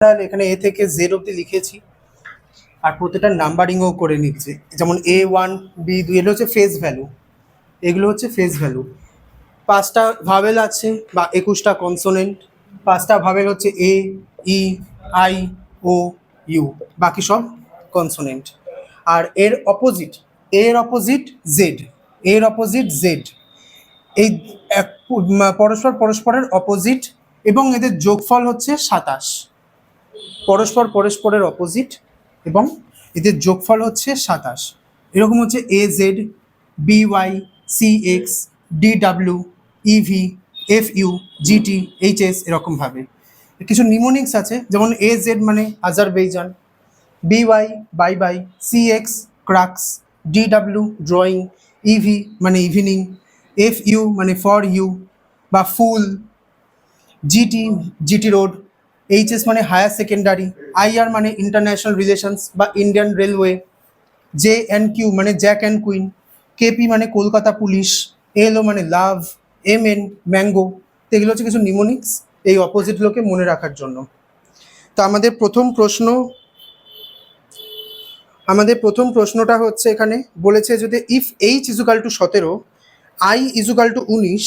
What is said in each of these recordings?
এখানে এ থেকে জেড অব্দি লিখেছি আর প্রত্যেকটা নাম্বারিংও করে নিচ্ছে, যেমন A1 B2 এগুলো হচ্ছে ফেস ভ্যালু, এগুলো হচ্ছে ফেস ভ্যালু। 5টা ভাওয়েল আছে বা 21টা কনসোনেন্ট। 5টা ভাওয়েল হচ্ছে A, E, I, O, U, বাকি সব কনসোনেন্ট। আর এর অপোজিট, এর অপোজিট জেড, এর অপোজিট জেড, এই পরস্পরের অপোজিট এবং এদের যোগফল হচ্ছে 27। পরস্পরের অপোজিট এবং এদের যোগফল হচ্ছে 27। এরকম হচ্ছে AZ, BY, CX, DW, EV, FU, GT, HS এরকমভাবে। কিছু নিমোনিক্স আছে, যেমন AZ মানে Azerbaijan, BY by, CX crux, DW drawing, EV মানে ইভিনিং, FU মানে ফর ইউ বা ফুল, জিটি রোড, এইচএস মানে হায়ার সেকেন্ডারি, IR মানে ইন্টারন্যাশনাল রিলেশনস বা ইন্ডিয়ান রেলওয়ে, JNQ মানে জ্যাক অ্যান্ড কুইন, KP মানে কলকাতা পুলিশ, LO মানে লাভ, MN ম্যাঙ্গো। তো এগুলো হচ্ছে কিছু নিমোনিক্স এই অপোজিটগুলোকে মনে রাখার জন্য। তো আমাদের প্রথম প্রশ্নটা হচ্ছে, এখানে বলেছে যদি if H is equal to 17, I is equal to 19,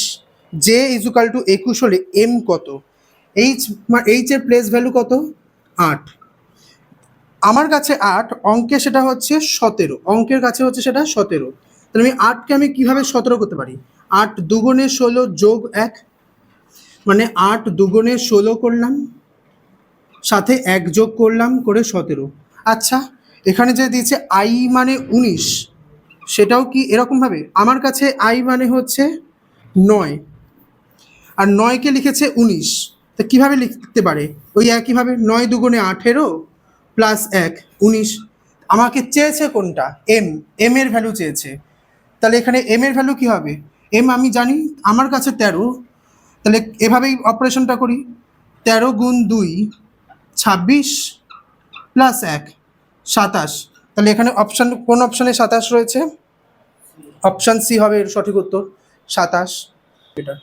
J is equal to 21 হলে M কত? এইচ এর প্লেস ভ্যালু কত? 8। আমার কাছে 8, অঙ্কে সেটা হচ্ছে 17, অঙ্কের কাছে হচ্ছে সেটা 17। তাহলে আমি 8কে আমি কীভাবে 17 করতে পারি? 8 দুগুণে 16 যোগ 1, মানে 8 দুগুণে 16 করলাম, সাথে 1 যোগ করলাম করে 17। আচ্ছা, এখানে যে দিয়েছে I মানে 19, সেটাও কি এরকমভাবে? আমার কাছে I মানে হচ্ছে 9 আর 9কে লিখেছে 19, তো কীভাবে লিখতে পারে? ওই একইভাবে 9 দুগুণে 18 প্লাস 1 19। আমাকে চেয়েছে কোনটা? এম এর ভ্যালু চেয়েছে। তাহলে এখানে এম এর ভ্যালু কী হবে? এম আমি জানি, আমার কাছে 13, তাহলে এভাবেই অপারেশনটা করি। 13 গুণ 2 26 প্লাস 1 27। তাহলে এখানে অপশান, কোন অপশানে 27 রয়েছে? অপশান সি হবে এর সঠিক উত্তর, 27। এটা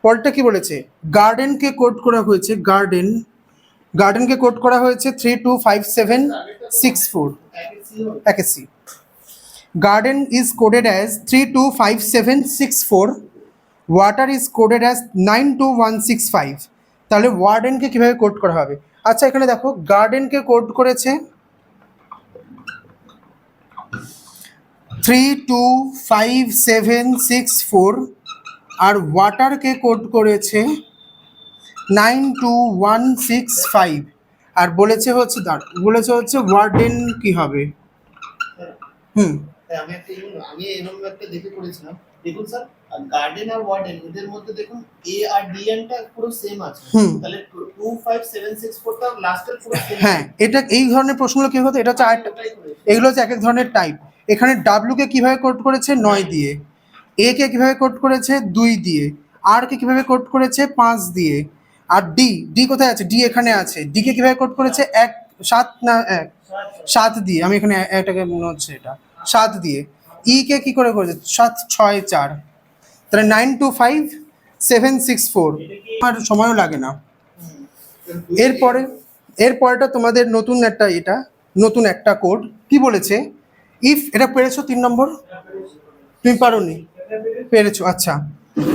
পরেরটা কি বলেছে? গার্ডেনকে কোড করা হয়েছে, গার্ডেনকে কোড করা হয়েছে 325764, একে সি। Garden is coded as 325764, water is coded as 92165। তাহলে ওয়ার্ডেনকে কীভাবে কোড করা হবে? আচ্ছা, এখানে দেখো গার্ডেনকে কোড করেছে 325764 আর ওয়াটারকে কোড করেছে 92165 আর বলেছে হচ্ছে ওয়ার্ডেন কি হবে? আমি এরকম একটা দেখে করেছিলাম। দেখুন স্যার, গার্ডেন আর ওয়ার্ডেন এদের মধ্যে দেখুন এ আর ডি এন টা পুরো সেম আছে, তাহলে 25764 টা লাস্টের পুরো সেম। হ্যাঁ, এটা এই ধরনের প্রশ্নগুলো কি হতো, এটা হচ্ছে এগুলো হচ্ছে এক এক ধরনের টাইপ। এখানে ডাব্লিউ কে কিভাবে কোড করেছে? 9 দিয়ে। এ কে কিভাবে কোড করেছে? 2 দিয়ে। আর কে কিভাবে কোড করেছে? 5 দিয়ে। আর ডি কোথায় আছে? ডি এখানে আছে। ডি কে কিভাবে কোড করেছে? 7 দিয়ে। আমি এখানে এটাকে মনে হচ্ছে এটা 7 দিয়ে। ই কে কি করে করেছে? 764। তাহলে 925764। আর সময়ও লাগে না। এরপরেটা তোমাদের নতুন একটা কোড। কি বলেছে? ইফ, এটা পেরেছো 3 নম্বর? তুমি পারোনি? পেরেছো, আচ্ছা।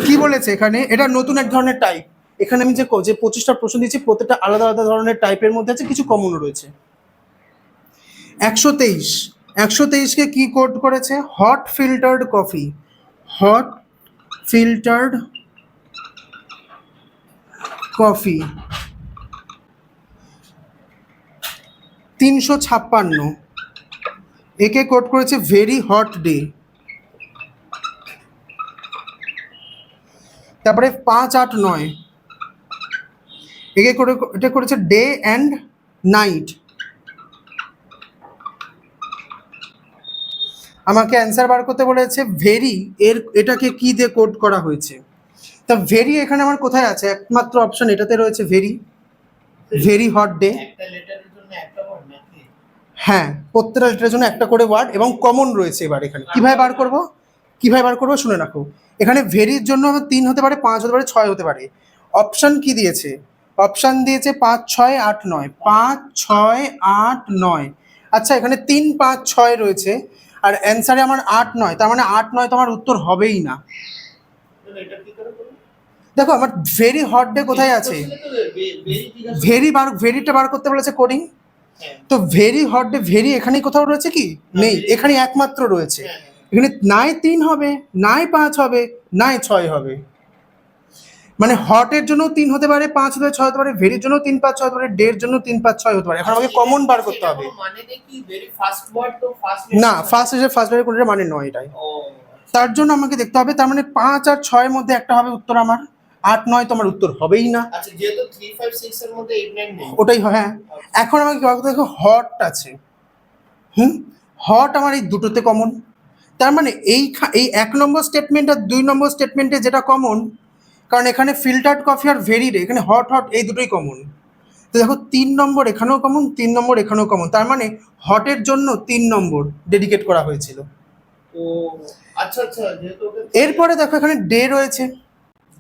কি বলেছে এখানে? এটা নতুন এক ধরনের টাইপ। এখানে আমি যে 25টা প্রশ্ন দিয়েছি, প্রত্যেকটা আলাদা আলাদা ধরনের টাইপের মধ্যে আছে, কিছু কমনও রয়েছে। 123কে কি কোড করেছে? Hot filtered coffee, hot filtered coffee. 356 একে কোড করেছে ভেরি হট ডে। তারপরে 589 একে এটা করেছে ডে অ্যান্ড নাইট। আমাকে অ্যান্সার বার করতে বলেছে ভেরি, এটাকে কি দিয়ে কোড করা হয়েছে? তা ভেরি এখানে আমার কোথায় আছে? একমাত্র অপশন এটাতে রয়েছে, ভেরি হট ডে। হ্যাঁ, প্রত্যেকটা লেটারের জন্য একটা করে ওয়ার্ড এবং কমন রয়েছে। এবার এখানে কিভাবে বার করবো শুনে রাখো। এখানে ভেরির জন্য 3 হতে পারে, 5 হতে পারে, 6 হতে পারে। অপশন কি দিয়েছে? অপশান দিয়েছে 5 6 8 9, 5 6 8 9। আচ্ছা এখানে 3 5 6 রয়েছে আর অ্যান্সারে আমার 8 9, তার মানে 8 9 তো আমার উত্তর হবেই না। এটা কি করে করব? দেখো আমার ভেরি হট ডে কোথায় আছে, ভেরিটা বার করতে বলেছে কোডিং, হ্যাঁ তো ভেরি হট ডে ভেরি এখানেই কোথাও রয়েছে কি? নেই, এখানে একমাত্র রয়েছে। হ্যাঁ এখানে নাই 3 হবে, নাই 5 হবে, নাই 6 হবে। মানে হটের জন্য 3 হতে পারে, 5 হতে পারে, 6 হতে পারে, ভেরির জন্য 3 5 6 হতে পারে, ডের জন্য 3 5 6 হতে পারে। এখন আমাকে কমন বার করতে হবে। মানে নেই কি ভেরি ফার্স্ট ওয়ার্ড তো ফার্স্ট না, ফার্স্ট এসে ফার্স্ট বারের কোনটা মানে নয় এটাই। ও তার জন্য আমাকে দেখতে হবে, তার মানে 5 আর 6 এর মধ্যে একটা হবে উত্তর আমার, 8 9 তো আমার উত্তর হবেই না। আচ্ছা যেহেতু 3 5 6 এর মধ্যে 8 9 নেই। ওটাই হ্যাঁ। এখন আমাকে কি বলতে দেখো হট আছে, হট আমার এই দুটোতে কমন। তার মানে এই 1 নম্বর স্টেটমেন্ট আর 2 নম্বর স্টেটমেন্টে যেটা কমন, কারণ এখানে ফিল্টার্ড কফি আর ভেরি রে, এখানে হট হট এই দুটোই কমন। তো দেখো 3 নম্বর এখানেও কমন, 3 নম্বর এখানেও কমন, তার মানে হটের জন্য 3 নম্বর ডেডিকেট করা হয়েছিল। ও আচ্ছা আচ্ছা যেহেতু এরপরে দেখো এখানে ডে রয়েছে,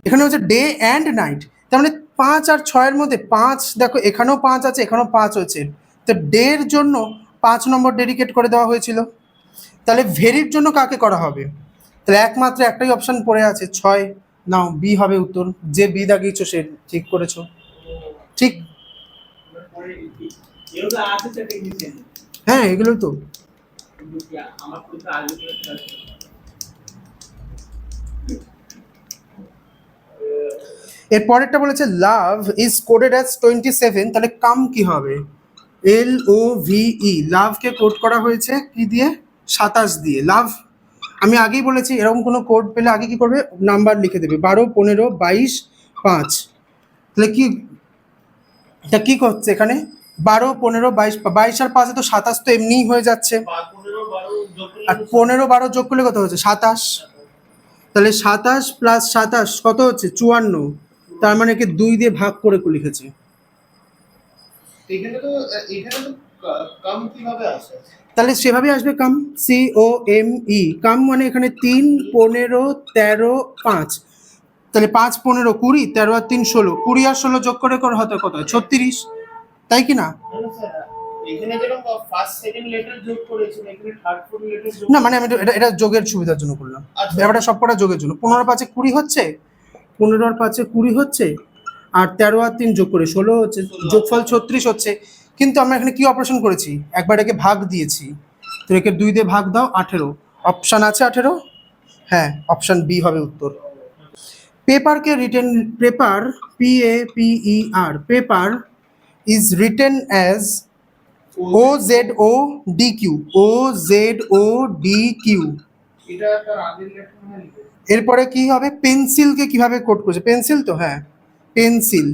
এখানে হচ্ছে ডে অ্যান্ড নাইট, তার মানে 5 আর 6 এর মধ্যে 5, দেখো এখানেও 5 আছে, এখানেও 5 হয়েছে, তো ডের জন্য 5 নম্বর ডেডিকেট করে দেওয়া হয়েছিল। তাহলে ভেরির জন্য কাকে করা হবে? তাহলে একমাত্র একটাই অপশন পড়ে আছে 6, নাও বি হবে উত্তর। যে বি দাগিয়েছো সে ঠিক করেছো, ঠিক। হ্যাঁ এগুলোই তো। এর পরেরটা বলেছে লাভ ইজ কোডেড অ্যাজ 27, তাহলে কাম কি হবে? LOVE, লাভকে কোড করা হয়েছে কি দিয়ে? 27 দিয়ে। লাভ আমি আগেই বলেছি এরকম কোনো কোড পেলে আগে কি করবে? নাম্বার লিখে দেবে 12 15 22 5। তাহলে কি, এটা কি করছে এখানে? 12 15 22, 22 আর 5 তো 27 তো এমনিই হয়ে যাচ্ছে, 15 12 যোগ করলে আর 15 12 যোগ করলে কত হচ্ছে? 27। তাহলে 27 প্লাস 27 কত হচ্ছে? 54। তার মানে কি 2 দিয়ে ভাগ করে লিখেছে। এখানে তো কম কিভাবে আসে? তাহলে সেভাবে আসবে কাম, COME, কাম মানে এখানে 3 15 13 5, তাহলে 5 15 20, 13 আর 3 16, 20 আর 16 যোগ করে হতে কত হয়? 36, তাই কি না? এখানে যেরকম ফার্স্ট সেকেন্ড লেটার যোগ করেছিল এখানে থার্ড ফোর্থ লেটার যোগ না মানে আমি এটা যোগের সুবিধার জন্য করলাম, আচ্ছা। ব্যাপারটা সবকটা যোগের জন্য। 15 আর 5 20 হচ্ছে, 15 আর 5 20 হচ্ছে, আর 13 আর 3 যোগ করে 16 হচ্ছে, যোগফল 36 হচ্ছে। কিন্তু আমরা এখানে কি অপারেশন করেছি? একবার একে ভাগ দিয়েছি, তো একে 2 দিয়ে ভাগ দাও 18, অপশান আছে 18, হ্যাঁ অপশান বি হবে উত্তর। পেপারকে written, paper PAPER, paper is written as OZODQ, OZODQ। এটা তার আগের লেটার না লিখে এরপরে কি হবে? পেন্সিলকে কিভাবে কোড করেছে? পেন্সিল তো হ্যাঁ, পেন্সিল।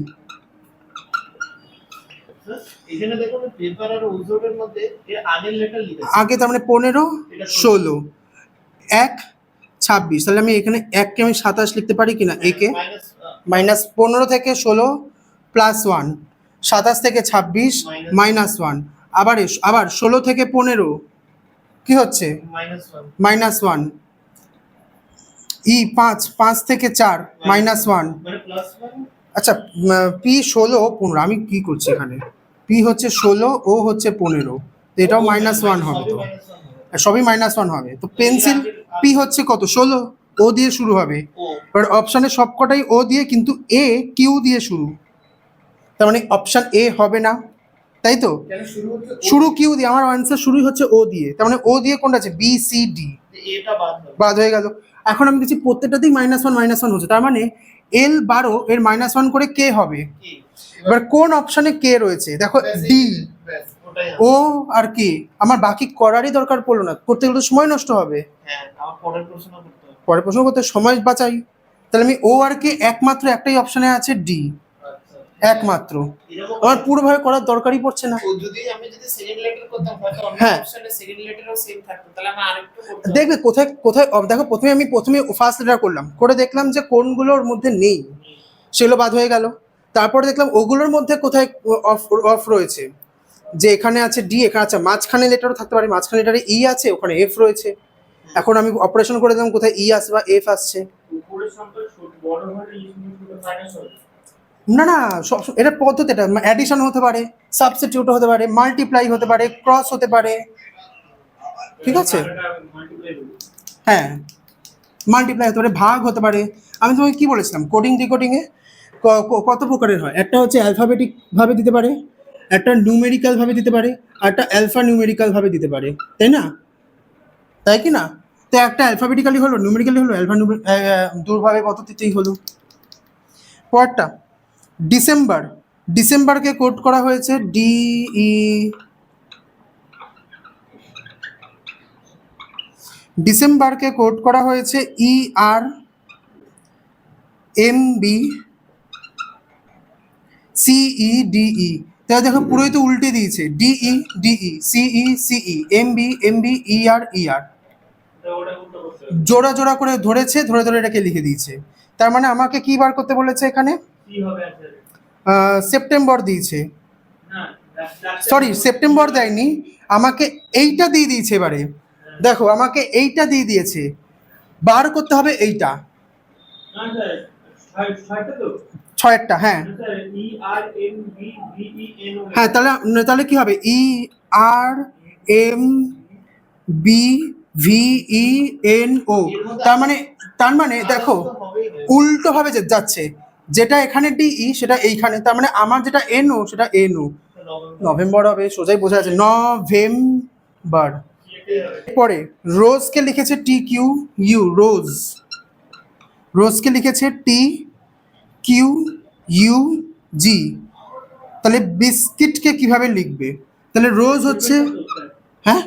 এখানে দেখুন পেপার আর ওজোরের মধ্যে এর আগের লেটার লিখেছে আগে তার মানে 15 16 1 26, তাহলে আমি এখানে 1কে আমি 27 লিখতে পারি কিনা? একে মাইনাস 15 থেকে 16 প্লাস 1, 27 থেকে 26 মাইনাস 1, আবার 16 থেকে 15 কি হচ্ছে? মাইনাস 1, 5 থেকে 4 মাইনাস 1, মানে প্লাস 1। আচ্ছা পি 16 15, আমি কি করছি এখানে? পি হচ্ছে 16, ও হচ্ছে 15, তো এটাও মাইনাস 1 হবে, তো সবই মাইনাস 1 হবে। তো পেন্সিল পি হচ্ছে কত? 16, ও দিয়ে শুরু হবে, এবার অপশানে সবকটাই ও দিয়ে, কিন্তু এ কিউ দিয়ে শুরু, তার মানে অপশান এ হবে না, তাই তো? শুরু কিউ দিয়ে, আমার আনসার শুরুই হচ্ছে ও দিয়ে, তার মানে ও দিয়ে কোনটা আছে? BCD, এটা বাদ হয়ে গেল। এখন আমি দেখছি প্রত্যেকটাতেই -1 হচ্ছে, তার মানে L12 এর -1 করে কে হবে? এবার কোন অপশানে কে রয়েছে? দেখো ডি, ও আর কে, আমার বাকি করারই দরকার পড়লো না, করতে গেলে তো সময় নষ্ট হবে। হ্যাঁ আমার পরের প্রশ্ন করতে হবে। পরের প্রশ্ন করতে সময় বাঁচাই, তাহলে আমি ও আর কে একমাত্র একটাই অপশানে আছে ডি, একমাত্র, আমার পুরোভাবে করার দরকারই পড়ছে না। যদি সেকেন্ড লেটার করতাম হয়তো অন্য হ্যাঁ। অপশনে সেকেন্ড লেটারও সেম থাকতো, তাহলে আমি আরেকটু করতাম। দেখবে কোথায় কোথায় দেখো, প্রথমে ফার্স্ট লেটার করলাম, করে দেখলাম যে কোনগুলোর মধ্যে নেই, সেগুলো বাদ হয়ে গেল। তারপরে দেখলাম ওগুলোর মধ্যে কোথায় অফ রয়েছে, যে এখানে আছে ডি, এখানে আছে মাঝখানে লেটারও থাকতে পারে, মাঝখানে লেটারে ই আছে, ওখানে এফ রয়েছে। এখন আমি অপারেশন করে দিলাম কোথায় ই আসবে বা এফ আসছে। উপরের সংখ্যা বড় হলে মাইনাস হবে। না না, এটা পদ্ধতি, এটা অ্যাডিশন হতে পারে, সাবস্টিটিউট হতে পারে, মাল্টিপ্লাই হতে পারে, ক্রস হতে পারে, ঠিক আছে? হ্যাঁ, মাল্টিপ্লাই হতে পারে, ভাগ হতে পারে। আমি তোমাকে কি বলেছিলাম, কোডিং ডিকোডিংয়ে কত প্রকারের হয়? একটা হচ্ছে অ্যালফাবেটিক ভাবে দিতে পারে, একটা নিউমেরিক্যাল ভাবে দিতে পারে, আর একটা অ্যালফা নিউমেরিক্যাল ভাবে দিতে পারে, তাই না? তাই কি না? তো একটা অ্যালফাবেটিক্যালি হলো, নিউমেরিক্যালি হলো, অ্যালফা দুভাবে পদ্ধতিতেই হলো। পরেরটা ডিসেম্বর, ডিসেম্বরকে কোড করা হয়েছে ডিই, ডিসেম্বরকে কোড করা হয়েছে ER MB CEDE। তাহলে দেখো পুরোই তো উল্টে দিয়েছে, DE DE CE CE MB MB ER। জোড়া জোড়া করে ধরেছে, ধরে ধরে এটাকে লিখে দিয়েছে। তার মানে আমাকে কি বার করতে বলেছে এখানে? সেপ্টেম্বর দিয়েছে, সরি সেপ্টেম্বর দেয়নি, আমাকে এইটা দিয়ে দিয়েছে। এবারে দেখো আমাকে এইটা দিয়ে দিয়েছে, বার করতে হবে এইটা, ছয়েরটা। হ্যাঁ হ্যাঁ, তাহলে তাহলে কি হবে? ERMBVENO। তার মানে দেখো উল্টো ভাবে যাচ্ছে, যেটা এখানে DE সেটা এইখানে, তার মানে আমার যেটা NO সেটা NO। নভেম্বর হবে, সোজাই বোঝা যাচ্ছে, নভেম্বর। পরে রোজকে লিখেছে TQU, রোজ, রোজকে লিখেছে TQUG। তাহলে বিস্কিটকে কিভাবে লিখবে? তাহলে রোজ হচ্ছে, হ্যাঁ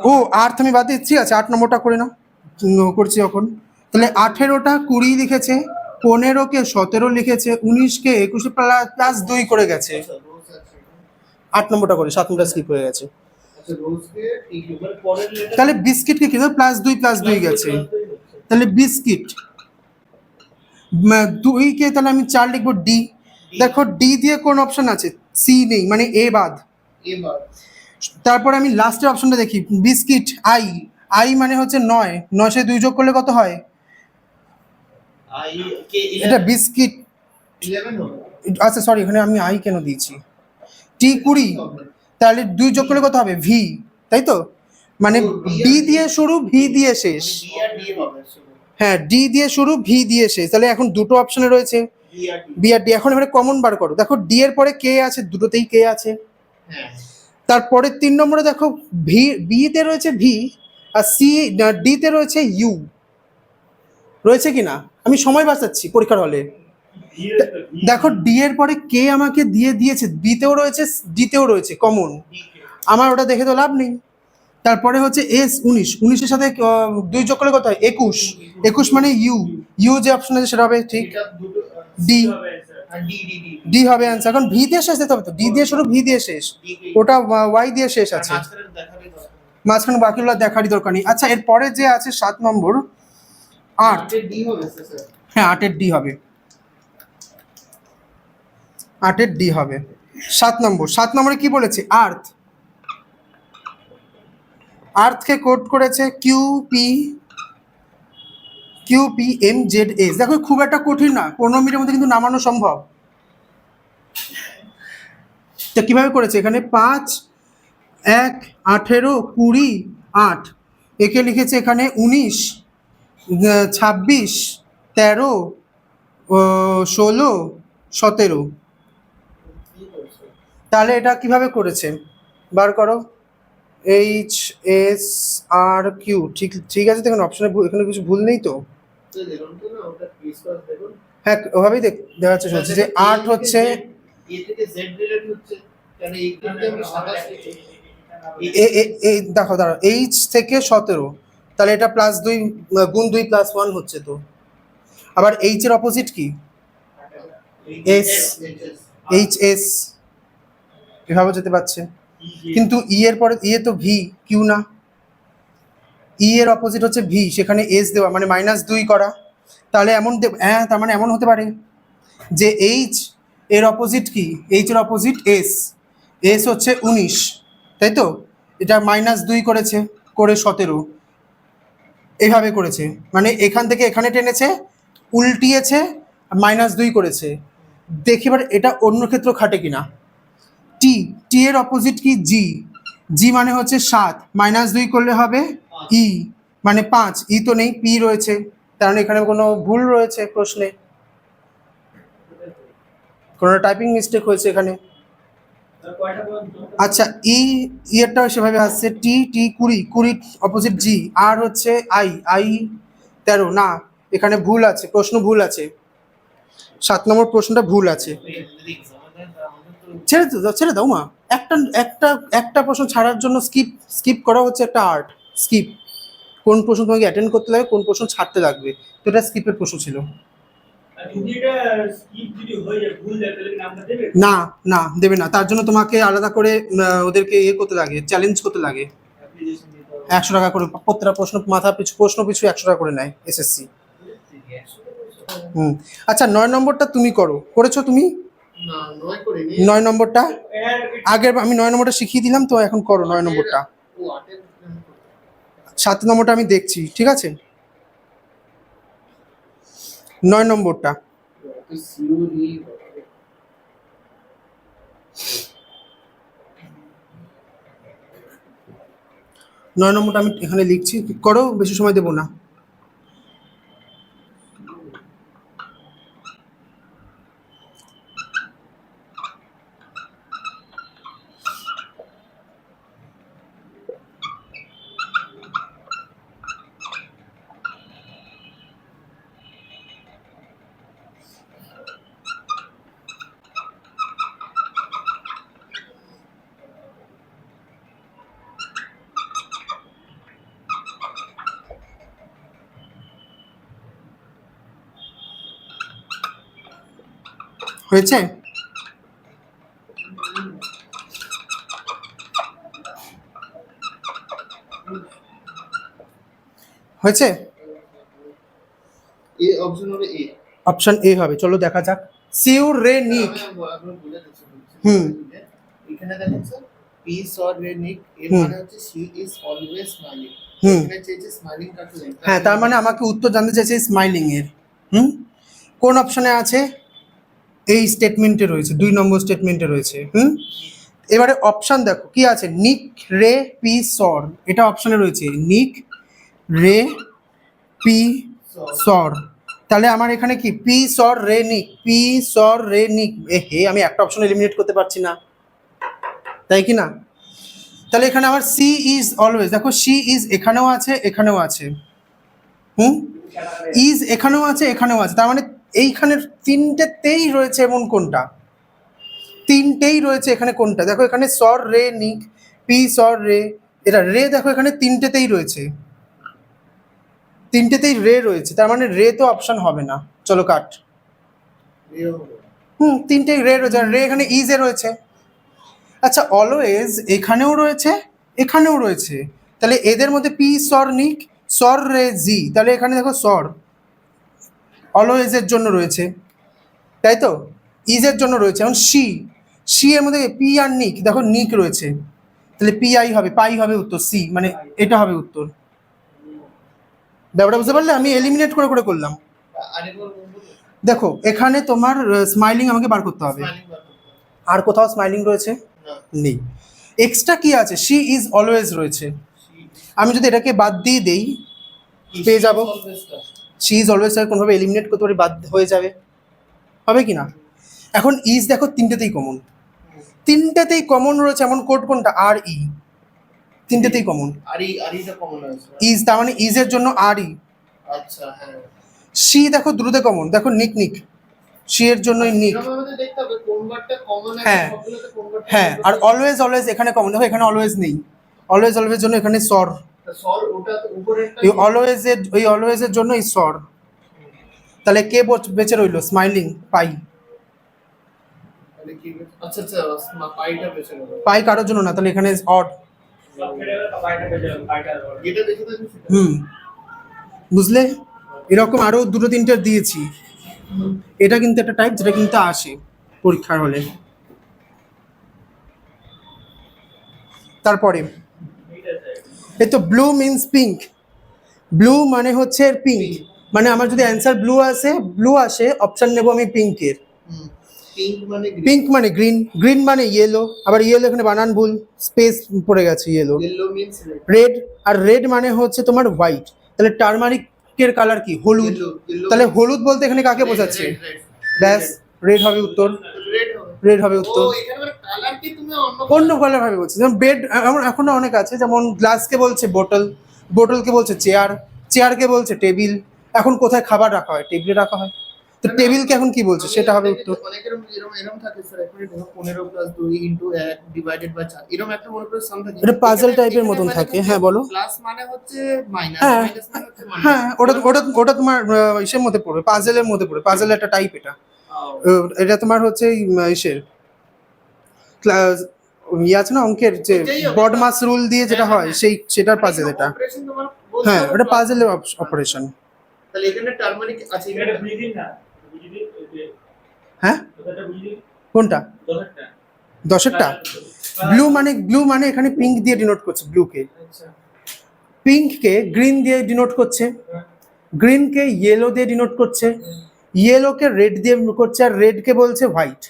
ও আর্থ আমি বাদ দিচ্ছি, আছে 8 নম্বরটা করে নাও, করছি এখন। তাহলে 18টা 20 লিখেছে, 15কে 17 লিখেছে, 19কে 21 প্লাস 2 করে গেছে, 8 নম্বরটা করে, 7 নম্বরটা স্কিপ হয়ে গেছে। তাহলে বিস্কিটকে কি প্লাস 2 গেছে, তাহলে বিস্কিট 2কে তাহলে আমি 4 লিখবো ডি। দেখো ডি দিয়ে কোন অপশন আছে? সি নেই, মানে এ বাদ। তারপরে আমি লাস্টের অপশনটা দেখি, বিস্কিট আই, আই মানে হচ্ছে 9, 9 সে 2 যোগ করলে কত হয়? এটা বিস্কিট, আচ্ছা সরি, এখানে আমি আই কেন দিয়েছি? টি 20, তাহলে 2 যোগ করলে কত হবে? ভি, তাই তো? মানে ডি দিয়ে শুরু, ভি দিয়ে শেষ। হ্যাঁ, ডি দিয়ে শুরু, ভি দিয়ে শেষ। তাহলে এখন দুটো অপশনে রয়েছে, বি আর ডি। এখন এবারে কমন বার করো, দেখো ডি এর পরে কে আছে, দুটোতেই কে আছে। তারপরে 3 নম্বরে দেখো ভি, বি তে রয়েছে ভি, আর সি ডি তে রয়েছে ইউ, রয়েছে কিনা? আমি সময় বাঁচাচ্ছি পরীক্ষার হলে। দেখো ডি এর পরে কে আমাকে দিয়ে দিয়েছে, বি তেও রয়েছে, ডি তেও রয়েছে, কমন। আমার ওটা দেখে তো লাভ নেই। তারপরে হচ্ছে এস 19, 19-এর সাথে 2 যোগ করলে কত হয়? 21, 21 মানে ইউ, ইউ যে অপশন আছে সেটা হবে ঠিক ডি, ডি হবে অ্যান্সার। এখন ভি দিয়ে শেষ দিতে হবে তো, ডি দিয়ে শুরু, ভি দিয়ে শেষ, ওটা ওয়াই দিয়ে শেষ আছে, মাঝখানে বাকিগুলো দেখারই দরকার নেই। আচ্ছা, এর পরে যে আছে 7 নম্বর আর্থ, হ্যাঁ 8-এর ডি হবে, 8-এর ডি হবে। 7 নম্বর, 7 নম্বরে কি বলেছে? আর্থ, আর্থকে কোড করেছে QPMZS। দেখো খুব একটা কঠিন না, 15 মিনিটের মধ্যে কিন্তু নামানো সম্ভব। তো কিভাবে করেছে? এখানে 5, 1, 18, 20, 8, একে লিখেছে এখানে 19, 26, 13, 16, 17। তাহলে এটা কিভাবে করেছে বার করো। HSRQ, ঠিক ঠিক আছে, দেখুন অপশনে এখানে কিছু ভুল নেই তো? হ্যাঁ ওভাবেই দেখাচ্ছে, চলছে যে 8 হচ্ছে দেখো দাঁড়াও, এইচ থেকে 17, তাহলে এটা +2 গুণ 2 + 1 হচ্ছে তো। আবার এইচ এর অপোজিট কি? এস, HS, এভাবে যেতে পারছে। কিন্তু ই এর পরে, ই এ তো ভি, কিউ না, ই এর অপোজিট হচ্ছে ভি, সেখানে এস দেওয়া মানে -2 করা। তাহলে এমন হ্যাঁ, তার মানে এমন হতে পারে যে এইচ এর অপোজিট কি? এইচ এর অপোজিট এস, এস হচ্ছে 19, তাই তো? এটা -2 করেছে, করে 17, এইভাবে করেছে, মানে এখান থেকে এখানে টেনেছে, উল্টিয়েছে, -2 করেছে। দেখি এবার এটা অন্য ক্ষেত্র খাটে কিনা। টি, টি এর অপোজিট কি? জি, জি মানে হচ্ছে 7, -2 করলে হবে ই, মানে 5। ই তো নেই, পি রয়েছে, কারণ এখানে কোনো ভুল রয়েছে প্রশ্নে, কোনো টাইপিং মিস্টেক হয়েছে এখানে। আচ্ছা, ই, ইয়েরটাও সেভাবে আসছে। টি, টি 20, 20 অপোজিট জি, আর হচ্ছে আই, আই 13। না, এখানে ভুল আছে, প্রশ্ন ভুল আছে, 7 নম্বর প্রশ্নটা ভুল আছে। ছেড়ে দাও, ছেড়ে দাও মা। একটা একটা একটা প্রশ্ন ছাড়ার জন্য স্কিপ স্কিপ করা হচ্ছে একটা আর্ট। স্কিপ, কোন প্রশ্ন তোমাকে অ্যাটেন্ড করতে লাগবে, কোন প্রশ্ন ছাড়তে লাগবে, তো এটা স্কিপের প্রশ্ন ছিল। না, না দেবে না, তার জন্য তোমাকে আলাদা করে ওদেরকে ইয়ে করতে লাগে, চ্যালেঞ্জ করতে লাগে। 100 টাকা করে প্রত্যেকটা প্রশ্ন, মাথা পিছু প্রশ্ন পিছু 100 টাকা করে নেয় এসএসসি। আচ্ছা, 9 নম্বরটা তুমি করো, করেছো তুমি? না, 9 করিনি। 9 নম্বরটা আগের আমি 9 নম্বরটা শিখিয়ে দিলাম তো, এখন করো 9 নম্বরটা। 7 নম্বরটা আমি দেখছি, ঠিক আছে? 9 নম্বরটা আমি এখানে লিখছি, করো, বেশি সময় দেবো না। হয়েছে? হয়েছে? এ অপশন হবে এ। অপশন এ হবে, চলো দেখা যাক। সিউরেনিক। এখানে দেখেন স্যার, পিস অর রেনিক, এর মানে হচ্ছে শি ইজ অলওয়েজ স্মাইলিং। এখানে চেয়েছে স্মাইলিং কাকে লেখা। হ্যাঁ, তার মানে আমাকে উত্তর জানতে চাইছে স্মাইলিং এর। কোন অপশনে আছে? এই স্টেটমেন্টে রয়েছে, 2 নম্বর স্টেটমেন্টে রয়েছে। এবারে অপশন দেখো কি আছে, নিক রে পি সর, এটা অপশনে রয়েছে, নিক রে পি সর। তাহলে আমার এখানে কি পি সর রে নিক, পি সর রে নিক। হে, আমি একটা অপশন এলিমিনেট করতে পারছি না, তাই কি না? তাহলে এখানে আমার সি ইজ অলওয়েজ, দেখো সি ইজ এখানেও আছে, এখানেও আছে, ইজ এখানেও আছে, এখানেও আছে, তার মানে এইখানের তিনটেতেই রয়েছে। এমন কোনটা? তিনটেই রয়েছে এখানে। কোনটা? দেখো এখানে সর রে নিক, পি সর রে, এটা রে, দেখো এখানে তিনটেতেই রয়েছে, তিনটেতেই রে রয়েছে, তার মানে রে তো অপশন হবে না। চলো কাট। তিনটেই রে রয়েছে, রে এখানে ইজে রয়েছে। আচ্ছা, অলওয়েজ এখানেও রয়েছে, এখানেও রয়েছে, তাহলে এদের মধ্যে পি সর নিক, সর রে জি, তাহলে এখানে দেখো সর অলওয়েজের জন্য রয়েছে, তাই তো? ইজের জন্য রয়েছে। এখন সি, সি এর মধ্যে পি আর নিক, দেখো নিক রয়েছে, তাহলে পি আই হবে, পাই হবে উত্তর, সি মানে এটা হবে উত্তর। ব্যাপারটা বুঝতে পারলে? আমি এলিমিনেট করে করে করলাম। দেখো এখানে তোমার স্মাইলিং আমাকে বার করতে হবে, আর কোথাও স্মাইলিং রয়েছে? নেই। এক্সট্রা কি আছে? শি ইজ অলওয়েজ রয়েছে। আমি যদি এটাকে বাদ দিয়ে দেই পেয়ে যাব, শি ইজ অলওয়েজ কোনোভাবে এলিমিনেট করতে পারি, বাদ হয়ে যাবে, হবে কি না? এখন ইজ দেখো তিনটেতেই কমন, তিনটেতেই কমন রয়েছে, এমন কোড কোনটা? আর ই, তিনটেতেই কমন। আর ইটা কমন আছে, ইজ, তার মানে ইজের জন্য আর ই। আচ্ছা, হ্যাঁ। শি দেখো দ্রুতে কমন, দেখো নিক নিক, শি এর জন্য নিক। হ্যাঁ, হ্যাঁ, আর অলওয়েজ, অলওয়েজ এখানে কমন, দেখো এখানে অলওয়েজ নেই, অলওয়েজ, অলওয়েজ জন্য এখানে সর, এই অলওয়েজের, ওই অলওয়েজের জন্য এই সর। তাহলে কে বেঁচে রইলো? স্মাইলিং, পাই। আচ্ছা, পাইটা বেঁচে গেল। পাই কারোর জন্য না, তাহলে এখানে অড। বুঝলে? এরকম আরো দুটো তিনটে দিয়েছি, এটা কিন্তু একটা টাইপ যেটা কিন্তু আসে পরীক্ষার হলে। তারপরে এই তো ব্লু মিন্স পিঙ্ক, ব্লু মানে হচ্ছে পিঙ্ক, মানে আমার যদি অ্যান্সার ব্লু আসে অপশন নেব আমি পিঙ্কের। পিঙ্ক মানে গ্রিন, পিঙ্ক মানে গ্রিন, গ্রিন মানে ইয়েলো, আবার ইয়েলো এখানে বানান ভুল, স্পেস পড়ে গেছে yellow. Yellow means red, red, আর রেড মানে হচ্ছে তোমার হোয়াইট, তাহলে টার্মারিকের কালার কি? হলুদ। তাহলে হলুদ বলতে এখানে কাকে বোঝাচ্ছে? ব্যাস, রেড হবে উত্তর, রেড হবে, রেড হবে উত্তর। ও এখানে মানে কালার কি তুমি অন্য অন্য কালার ভাবে বলছে, যেমন বেড, এমন এখনো অনেক আছে, যেমন গ্লাসকে বলছে বোতল, বোতলকে বলছে চেয়ার, চেয়ারকে বলছে টেবিল। এখন কোথায় খাবার রাখা হয়? টেবিলে রাখা হয়, তো টেবিলকে এখন কি বলছে সেটা হবে উত্তর। অনেক এরকম এরকম এরকম থাকে স্যার, এখানে দেখো 15 প্লাস 2 ইনটু 1 ডিভাইডেড বাই 4 এরকম একটা মনে করে সাম থাকে, এটা পাজল টাইপের মতন থাকে, হ্যাঁ বলো। প্লাস মানে হচ্ছে মাইনাস, হ্যাঁ মাইনাস মানে হচ্ছে মাইনাস। হ্যাঁ, ওটা ওটা ওটা তোমার ইসের মধ্যে পড়বে, পাজেলের মধ্যে পড়বে, পাজেলের একটা টাইপ এটা। এটা তোমার হচ্ছে এই, ইসের ক্লাস ইয়ে আছে না অঙ্কের, যে বডমাস রুল দিয়ে যেটা হয় সেই সেটার পাজেল এটা। অপারেশন তোমার বলতে হ্যাঁ, হবে ওটা plus। পাজেলের অপারেশন। তাহলে এখানে টার্মারিক আছে, এটা বুঝিয়ে না, বুঝিয়ে দিই। হ্যাঁ, কথাটা বুঝিয়ে দিই। কোনটা? দশটা। দশেরটা? ব্লু মানে এখানে পিঙ্ক দিয়ে ডিনোট করছে, ব্লুকে। আচ্ছা। পিঙ্ককে গ্রিন দিয়ে ডিনোট করছে, গ্রিনকে ইয়েলো দিয়ে ডিনোট করছে, ইয়েলোকে রেড দিয়ে করছে, আর রেডকে বলছে হোয়াইট।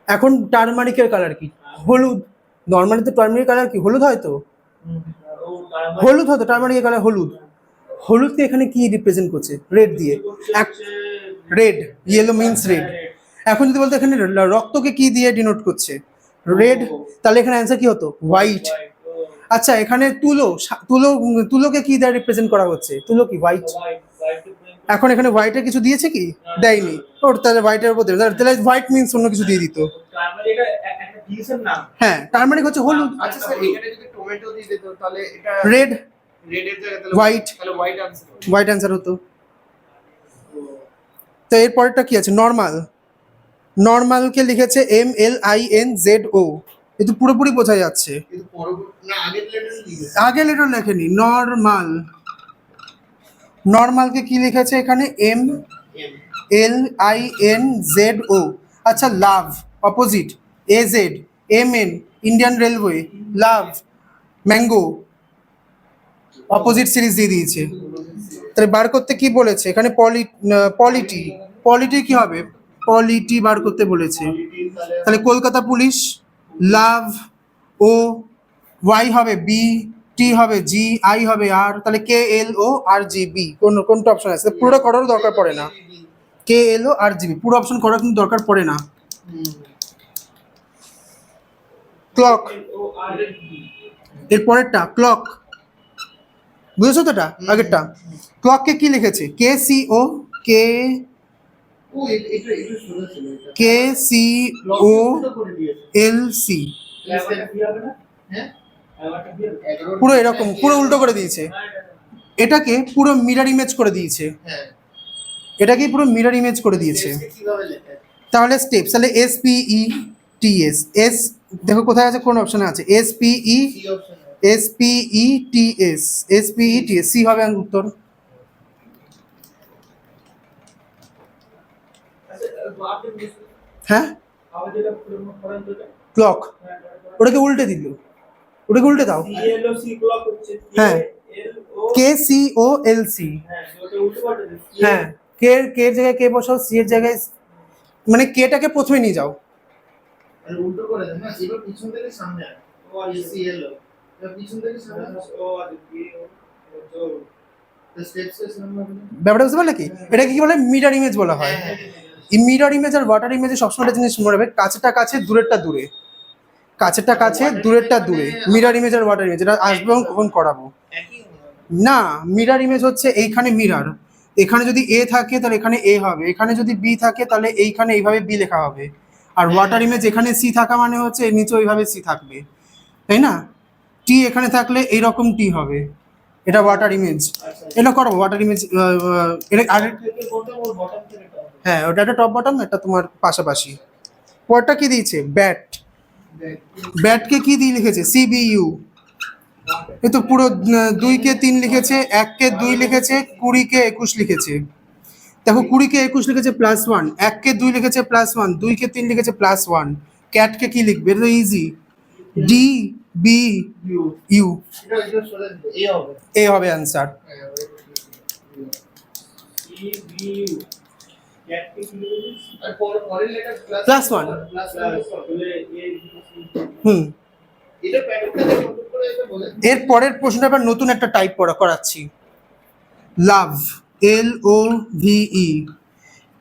এখন টার্মারিকের কালার কি? হলুদ। নর্মালি তো টার্মারিক কালার কি? হলুদ হয় তো, ও তারপর হলুদ হতো, টার্মারিকের কালার হলুদ। হলুদকে এখানে কি রিপ্রেজেন্ট করছে? রেড দিয়ে। এক রেড, ইয়েলো মিন্স রেড। এখন যদি বলতো এখানে রক্তকে কি দিয়ে ডিনোট করছে? রেড, তাহলে এখানে অ্যান্সার কি হতো? হোয়াইট। আচ্ছা, এখানে তুলোকে কি দিয়ে রিপ্রেজেন্ট করা হচ্ছে? তুলো কি? হোয়াইট। এখন এখানে হোয়াইটের কিছু দিয়েছে কি? দেয়নি। ওর তাহলে হোয়াইটের উপর দেবে, তাহলে হোয়াইট মিন্স অন্য কিছু দিয়ে দিত। তারপর এটা একটা ডিসের নাম। হ্যাঁ, টার্মারিক হচ্ছে হলুদ। আচ্ছা স্যার এখানে যদি টমেটো দিয়ে দিত তাহলে এটা রেড, রেডের জায়গায় তাহলে হোয়াইট, তাহলে হোয়াইট আনসার হবে। হোয়াইট অ্যান্সার হতো। তো এর পরেরটা কি আছে? নর্মাল। নর্মালকে লিখেছে MLINZO, এ তো পুরোপুরি বোঝা যাচ্ছে। কিন্তু পরবর্তী না আগের লেটার লিখেছে, আগে লেটার লেখেনি, নর্মাল। নর্মালকে কি লিখেছে এখানে? M MLINZO। আচ্ছা, love opposite, AZ, MN Indian railway, love mango, opposite series দিয়ে দিয়েছে। তাহলে বার করতে কি বলেছে এখানে? পলিটি। পলিটি কি হবে? পলিটি বার করতে বলেছে। তাহলে কলকাতা পুলিশ, লাভ ও, ওয়াই হবে বি, টি হবে জি, আই হবে আর, তাহলে KLORGB। কোনটা অপশন আছে? পুরোটা করারও দরকার পড়ে না, KLORGB পুরো অপশন করার কিন্তু দরকার পড়ে না। ক্লক, ও আর এর পরেরটা ক্লক, বুঝেছো তো? এটা আগেরটা। ক্লককে কি লিখেছে? KCO, ও এটা শোনা ছিল এটা KCOLC। করে দিয়েছে এগারোটা কি হবে না? হ্যাঁ এগারোটা কি হবে? 11 পুরো এরকম, পুরো উল্টো করে দিয়েছে। এটাকে পুরো মিরর ইমেজ করে দিয়েছে, হ্যাঁ এটাকে পুরো মিরর ইমেজ করে দিয়েছে। টেস্টে কিভাবে লেখা তাহলে স্টেপস, তাহলে SPETS, এস দেখো কোথায় আছে, কোন অপশনে আছে? সি অপশন SPETS সি হবে উত্তর। আচ্ছা আপনি বুঝতে হ্যাঁ, আবার যেটা করেন তো ক্লক, ওটাকে উল্টে দিল, ওটাকে উল্টে দাও। CLOC ক্লক হচ্ছে হ্যাঁ। KLO KCOLC। হ্যাঁ ওটা উল্টো পাল্টে দিচ্ছি। হ্যাঁ, কে এর জায়গায় কে বসাও, সি এর জায়গায়, মানে কেটাকে প্রথমে নিয়ে যাও। মানে উল্টো করে দেন না, এবার পিছন থেকে সামনে আসে ও আচ্ছা সিএল এবার পিছন থেকে সামনে আসে ও আচ্ছা কি ও তো স্টেপস এর সামনে হবে না? ব্যাপারটা বুঝতে পারলে কি? এটাকে কি বলে? মিরর ইমেজ বলা হয়। এই মিরর ইমেজ আর ওয়াটার ইমেজে সবসময় একটা জিনিস মনে রাখবে, কাছেরটা কাছে, দূরেরটা দূরে। কাছেরটা কাছে, দূরেরটা দূরে। মিরর ইমেজ আর ওয়াটার ইমেজ, এটা আসবে এবং কখন করাবো। একই হবে না, মিরর ইমেজ হচ্ছে এইখানে মিরর, এখানে যদি এ থাকে তাহলে এখানে এ হবে, এখানে যদি বি থাকে তাহলে এইখানে এইভাবে বি লেখা হবে। আর ওয়াটার ইমেজ এখানে সি থাকা মানে হচ্ছে এর নিচে ওইভাবে সি থাকবে, তাই না? টি এখানে থাকলে এইরকম টি হবে, এটা ওয়াটার ইমেজ। এটা করো ওয়াটার ইমেজ, এটা আর থেকে বটম ওর বটম থেকে টপ হ্যাঁ, ওটা একটা টপ বটম, এটা তোমার পাশাপাশি। পরটা কি দিয়েছে? ব্যাট। ব্যাটকে কি দিয়ে লিখেছে? CBU। এ তো পুরো 2-কে 3 লিখেছে, 1-কে 2 লিখেছে, 20-কে 21 লিখেছে। দেখো 20-কে 21 লিখেছে +1, 1-কে 2 লিখেছে +1, 2-কে 3 লিখেছে +1। ক্যাটকে কি লিখবে? এটা তো ইজি, DBU। এটা সরে এ হবে এ হবে অ্যান্সার। হ্যাঁ VU ক্যাট কি ছিল আর পরের লেটার Plus one. প্লাস বলে এ হুম এটা প্যাটার্নটা কত করে এটা বলে এর পরের প্রশ্নটা আবার নতুন একটা টাইপ করাচ্ছি। লাভ, LOVE,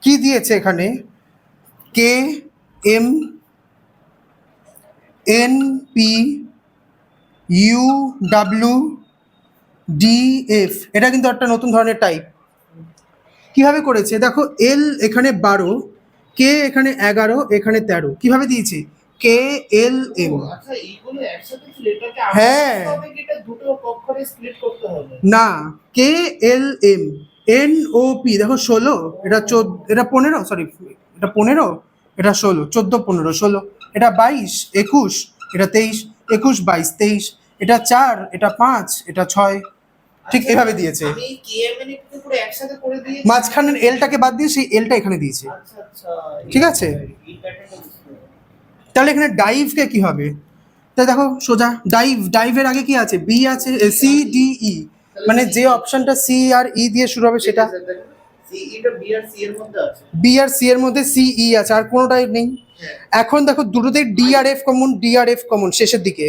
কি দিয়েছে এখানে? KMNPUWDF, এটা কিন্তু একটা নতুন ধরনের টাইপ। কিভাবে করেছে দেখো, এল এখানে 12, কে এখানে 11, এখানে 13, কিভাবে দিয়েছে? KLM। আচ্ছা এইগুলো একসাথে ছিল, এটাকে হ্যাঁ। হবে কি এটা দুটো অক্ষরে স্প্লিট করতে হবে? না, KLM, NOP, দেখো 16, এটা 14, এটা 15, সরি এটা 15, এটা 16, 14 15 16, এটা 22 21, এটা 23 21 22 23, এটা 4, এটা 5, এটা 6, ঠিক এভাবে দিয়েছে। আমি কেএমএন একটু পুরো একসাথে করে দিয়ে মাঝখানের এলটাকে বাদ দিয়ে সেই এলটা এখানে দিয়েছে। আচ্ছা আচ্ছা ঠিক আছে। এই প্যাটার্নটা বুঝতে হবে। তাহলে এখানে ডাইভকে কি হবে? তাই দেখো সোজা ডাইভের আগে কি আছে? বি আছে, CDE, মানে যে অপশনটা সি আর ই দিয়ে শুরু হবে সেটা। সি এটা বি আর সি এর মধ্যে আছে। বি আর সি এর মধ্যে CE আছে, আর কোনোটাই নেই। হ্যাঁ। এখন দেখো দুটোতেই DRF কমন, DRF কমন শেষের দিকে,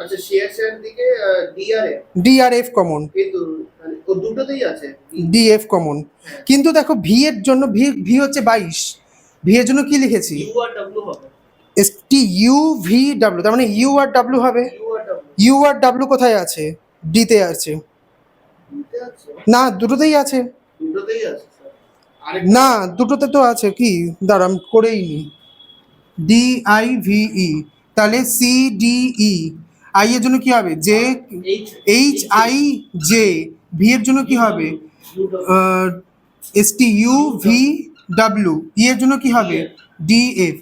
আচ্ছা শেয়ার দিকে ডিআরএফ DRF কমন, কিন্তু মানে ও দুটোতেই আছে। DF common. কিন্তু দেখো ভি এর জন্য ভি হচ্ছে 22, ভি এর জন্য কি লিখেছি? ইউ আর ডব্লিউ হবে। STUVW, তার মানে ইউ আর ডাব্লিউ হবে। U R W U R W কোথায় আছে? ডিতে আছে। দুটোতে আছে, না, দুটোতেই আছে। দুটোতেই আছে স্যার। আরেক না, দুটোতে তো আছে। কি দাঁড়া, আমি করেই নি। DIVE, তাহলে CDE, আই এর জন্য কি হবে? HIJ, ভি এর জন্য কি হবে? STUVW, ই এর জন্য কি হবে? DF।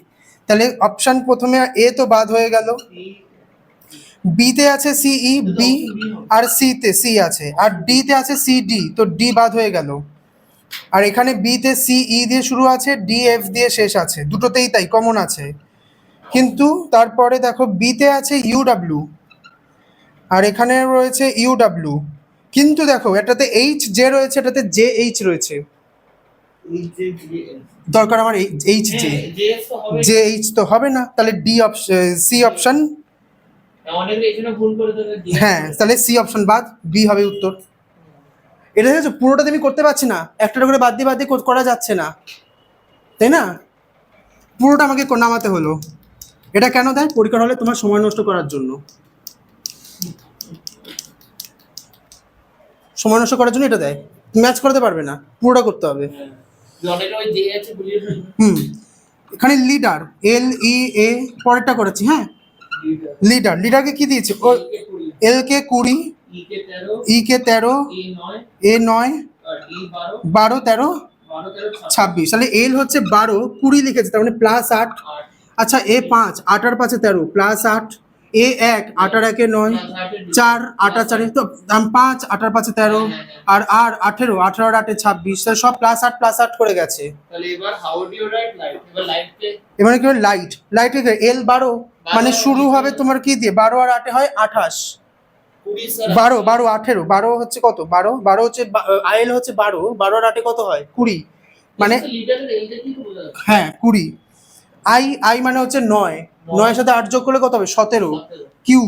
তাহলে অপশন প্রথমে এ তো বাদ হয়ে গেল, বিতে আছে CE, বি, আর সিতে সি আছে, আর ডিতে আছে CD, তো ডি বাদ হয়ে গেল। আর এখানে বিতে CE দিয়ে শুরু আছে, DF দিয়ে শেষ আছে, দুটোতেই তাই কমন আছে। কিন্তু তারপরে দেখো বিতে আছে UW, আর এখানে রয়েছে UW, কিন্তু দেখো এটাতে HJ রয়েছে, এটাতে JH রয়েছে। দরকার আমার HJ, জেএস তো হবে। JH তো হবে না, তাহলে সি অপশন। অনেকে এখানে ভুল করে দেবে। হ্যাঁ, তাহলে সি অপশন বাদ, বি হবে উত্তর। এটা দেখছো পুরোটাতে আমি করতে পারছি না, একটা করে বাদ দিয়ে করা যাচ্ছে না, তাই না? পুরোটা আমাকে নামাতে হলো। এটা কেন দেয়? পরীক্ষার হলে তোমার সময় নষ্ট করার জন্য, সময় নষ্ট করার জন্য এটা দেয়। ম্যাচ করাতে পারবে না, পুরোটা করতে হবে। অনেকে ওই জে আছে বুঝিয়ে ফেলবে। এখানে লিডার, LEA, পরেরটা করেছি। হ্যাঁ, লিডারকে কি দিয়েছে? ও L K 20, E K 13, A 9, আর ই 12 12 13 12 13 26, তাহলে এল হচ্ছে 12, 20 লিখেছে, তার মানে +8। আচ্ছা এ 5, 8 আর 5 13, +8, এ 1, 8 আর 1 9, 4 8 আর 4, তো 5 8 আর 5 13, আর 18, 18 আর 8 26, তাহলে সব +8 করে গেছে। তাহলে এবার how do you write light? এবার লাইটকে এবারে কি হবে? লাইট এল 12, মানে শুরু হবে তোমার কি দিয়ে? 12 আর 8 হয় 28, 20 স্যার। 12 12 18, 12 হচ্ছে কত? 12 হচ্ছে আইএল হচ্ছে 12, 12 আর 8 কত হয়? 20, মানে লিডারের এই দেখি তো বোঝা যাচ্ছে। হ্যাঁ 20। আই মানে হচ্ছে 9, 9 সাথে 8 যোগ করলে কত হবে? 17। কিউ,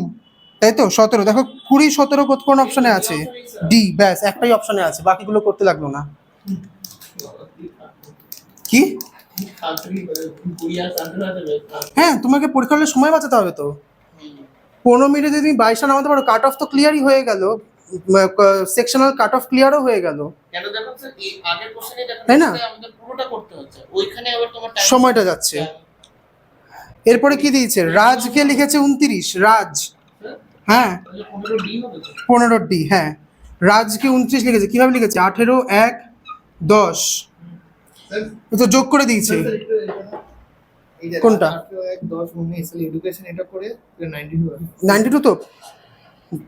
তাই তো 17। দেখো 20 17 কোন অপশনে আছে? ডি, ব্যাস একটাই অপশনে আছে, বাকিগুলো করতে লাগলো না। কি? হ্যাঁ, তোমাকে পরীক্ষা হলে সময় বাঁচাতে হবে তো। 15 মিনিটে যদি তুমি 22টা নামাতে পারো, কাট অফ তো ক্লিয়ারই হয়ে গেল, সেকশনাল কাট অফ ক্লিয়ারও হয়ে গেল। কেন দেখো স্যার এই আগের কোশ্চেনে দেখো তাই না? আমাদের পুরোটা করতে হচ্ছে, ওইখানে আবার তোমার সময়টা যাচ্ছে। এরপরে কি দিয়েছে? রাজকে লিখেছে 29, রাজ। হ্যাঁ 15 ডি হবে তো। 15D, হ্যাঁ রাজকে 29 লিখেছে। কিভাবে লিখেছে? 18 1 10, তো যোগ করে দিয়েছে। কোনটা? 10 19 তাহলে এডুকেশন এটা করে 92 হবে। 92 তো,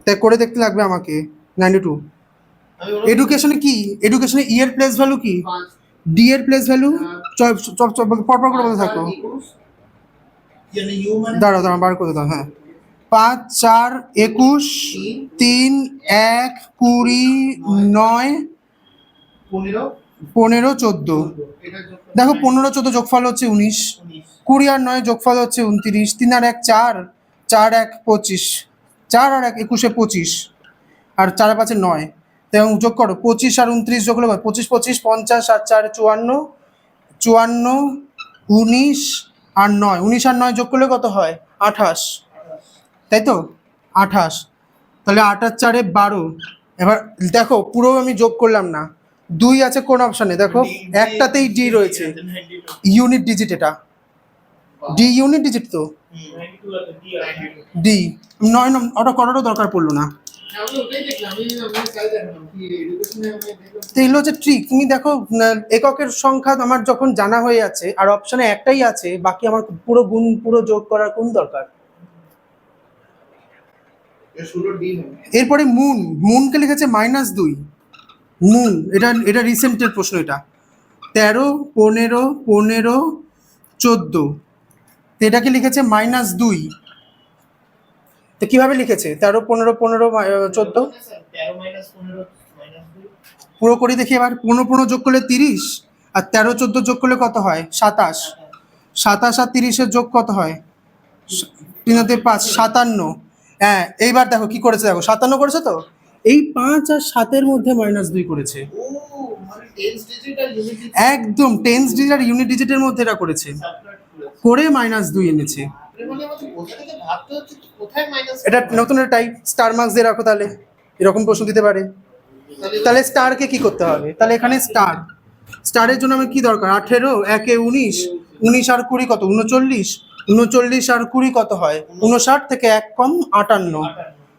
তাই করে দেখতে লাগবে আমাকে। 92 এডুকেশনে কি? এডুকেশনে ই এর প্লেস ভ্যালু কি? ডি এর প্লেস ভ্যালু? পরপর করে বলতে থাকো। মানে ইউ মানে দাঁড়াও বার করে দাও। হ্যাঁ 5 4 21 3 1 20 9 15 15 14 এটা যোগ করলে দেখো 15 14 যোগফল হচ্ছে 19, 19 20 আর 9 যোগফল হচ্ছে 29, 3 আর 1 4, 4 1 25, 4 আর 1 21 25, আর 4 আর 5 9, এবং যোগ করো 25 আর 29 যোগ করলে 25 25 50 আর 4 54, 54 19 আর 9, 19 আর 9 যোগ করলে কত হয় 28, তাই তো 28, তাহলে 8 আর 4 12। এবার দেখো পুরো আমি যোগ করলাম না, 2 আছে কোন অপশানে দেখো, একটাতেই ডি রয়েছে, ইউনিট ডিজিট, এটা ডি ইউনিট ডিজিট তো, 92 আছে ডি আছে ডি 9 ওটা করারও দরকার পড়লো না। আমি ওটাই দেখলাম, আমি চাই দেখালাম কি এডুকেশনে আমি দেখলাম। তো এগুলো হচ্ছে ট্রিক। তুমি দেখো এককের সংখ্যা আমার যখন জানা হয়ে যাচ্ছে আর অপশানে একটাই আছে, বাকি আমার পুরো গুণ পুরো যোগ করার কোন দরকার। এটা 16 ডি হবে। এরপরে মুনকে লিখেছে -2, মুন, এটা রিসেন্টের প্রশ্ন, এটা 13 15 15 14, তো এটাকে লিখেছে -2, তো কিভাবে লিখেছে 13 15 15 14, স্যার 13 মাইনাস 15 মাইনাস 2 পুরো করে দেখি এবার। 15 15 যোগ করলে 30, আর 13 14 যোগ করলে কত হয় 27, 27 আর 30-এর যোগ কত হয় 3 হাতে 5 57। হ্যাঁ এইবার দেখো কি করেছে, দেখো 57 করেছে তো, এই 5 আর 7-এর মধ্যে -2 করেছে, ও মানে 10 ডিজিট আর ইউনিট ডিজিট একদম 10 ডিজিট আর ইউনিট ডিজিটের মধ্যে এটা করেছে, সাবট্রাক্ট করেছে। করে -2 এনেছে। মানে আমাদের কোথা থেকে ভাবতে হচ্ছে কি কোথায় মাইনাস, এটা নতুন একটা টাইপ, স্টার মার্কস দিয়ে রাখো, তাহলে এরকম প্রশ্ন দিতে পারে। তাহলে স্টারকে কি করতে হবে, তাহলে এখানে স্টারের জন্য আমার কি দরকার, 18 1 19, 19 আর 20 কত 39, 39 আর 20 কত হয় 59, থেকে 1 কম 58,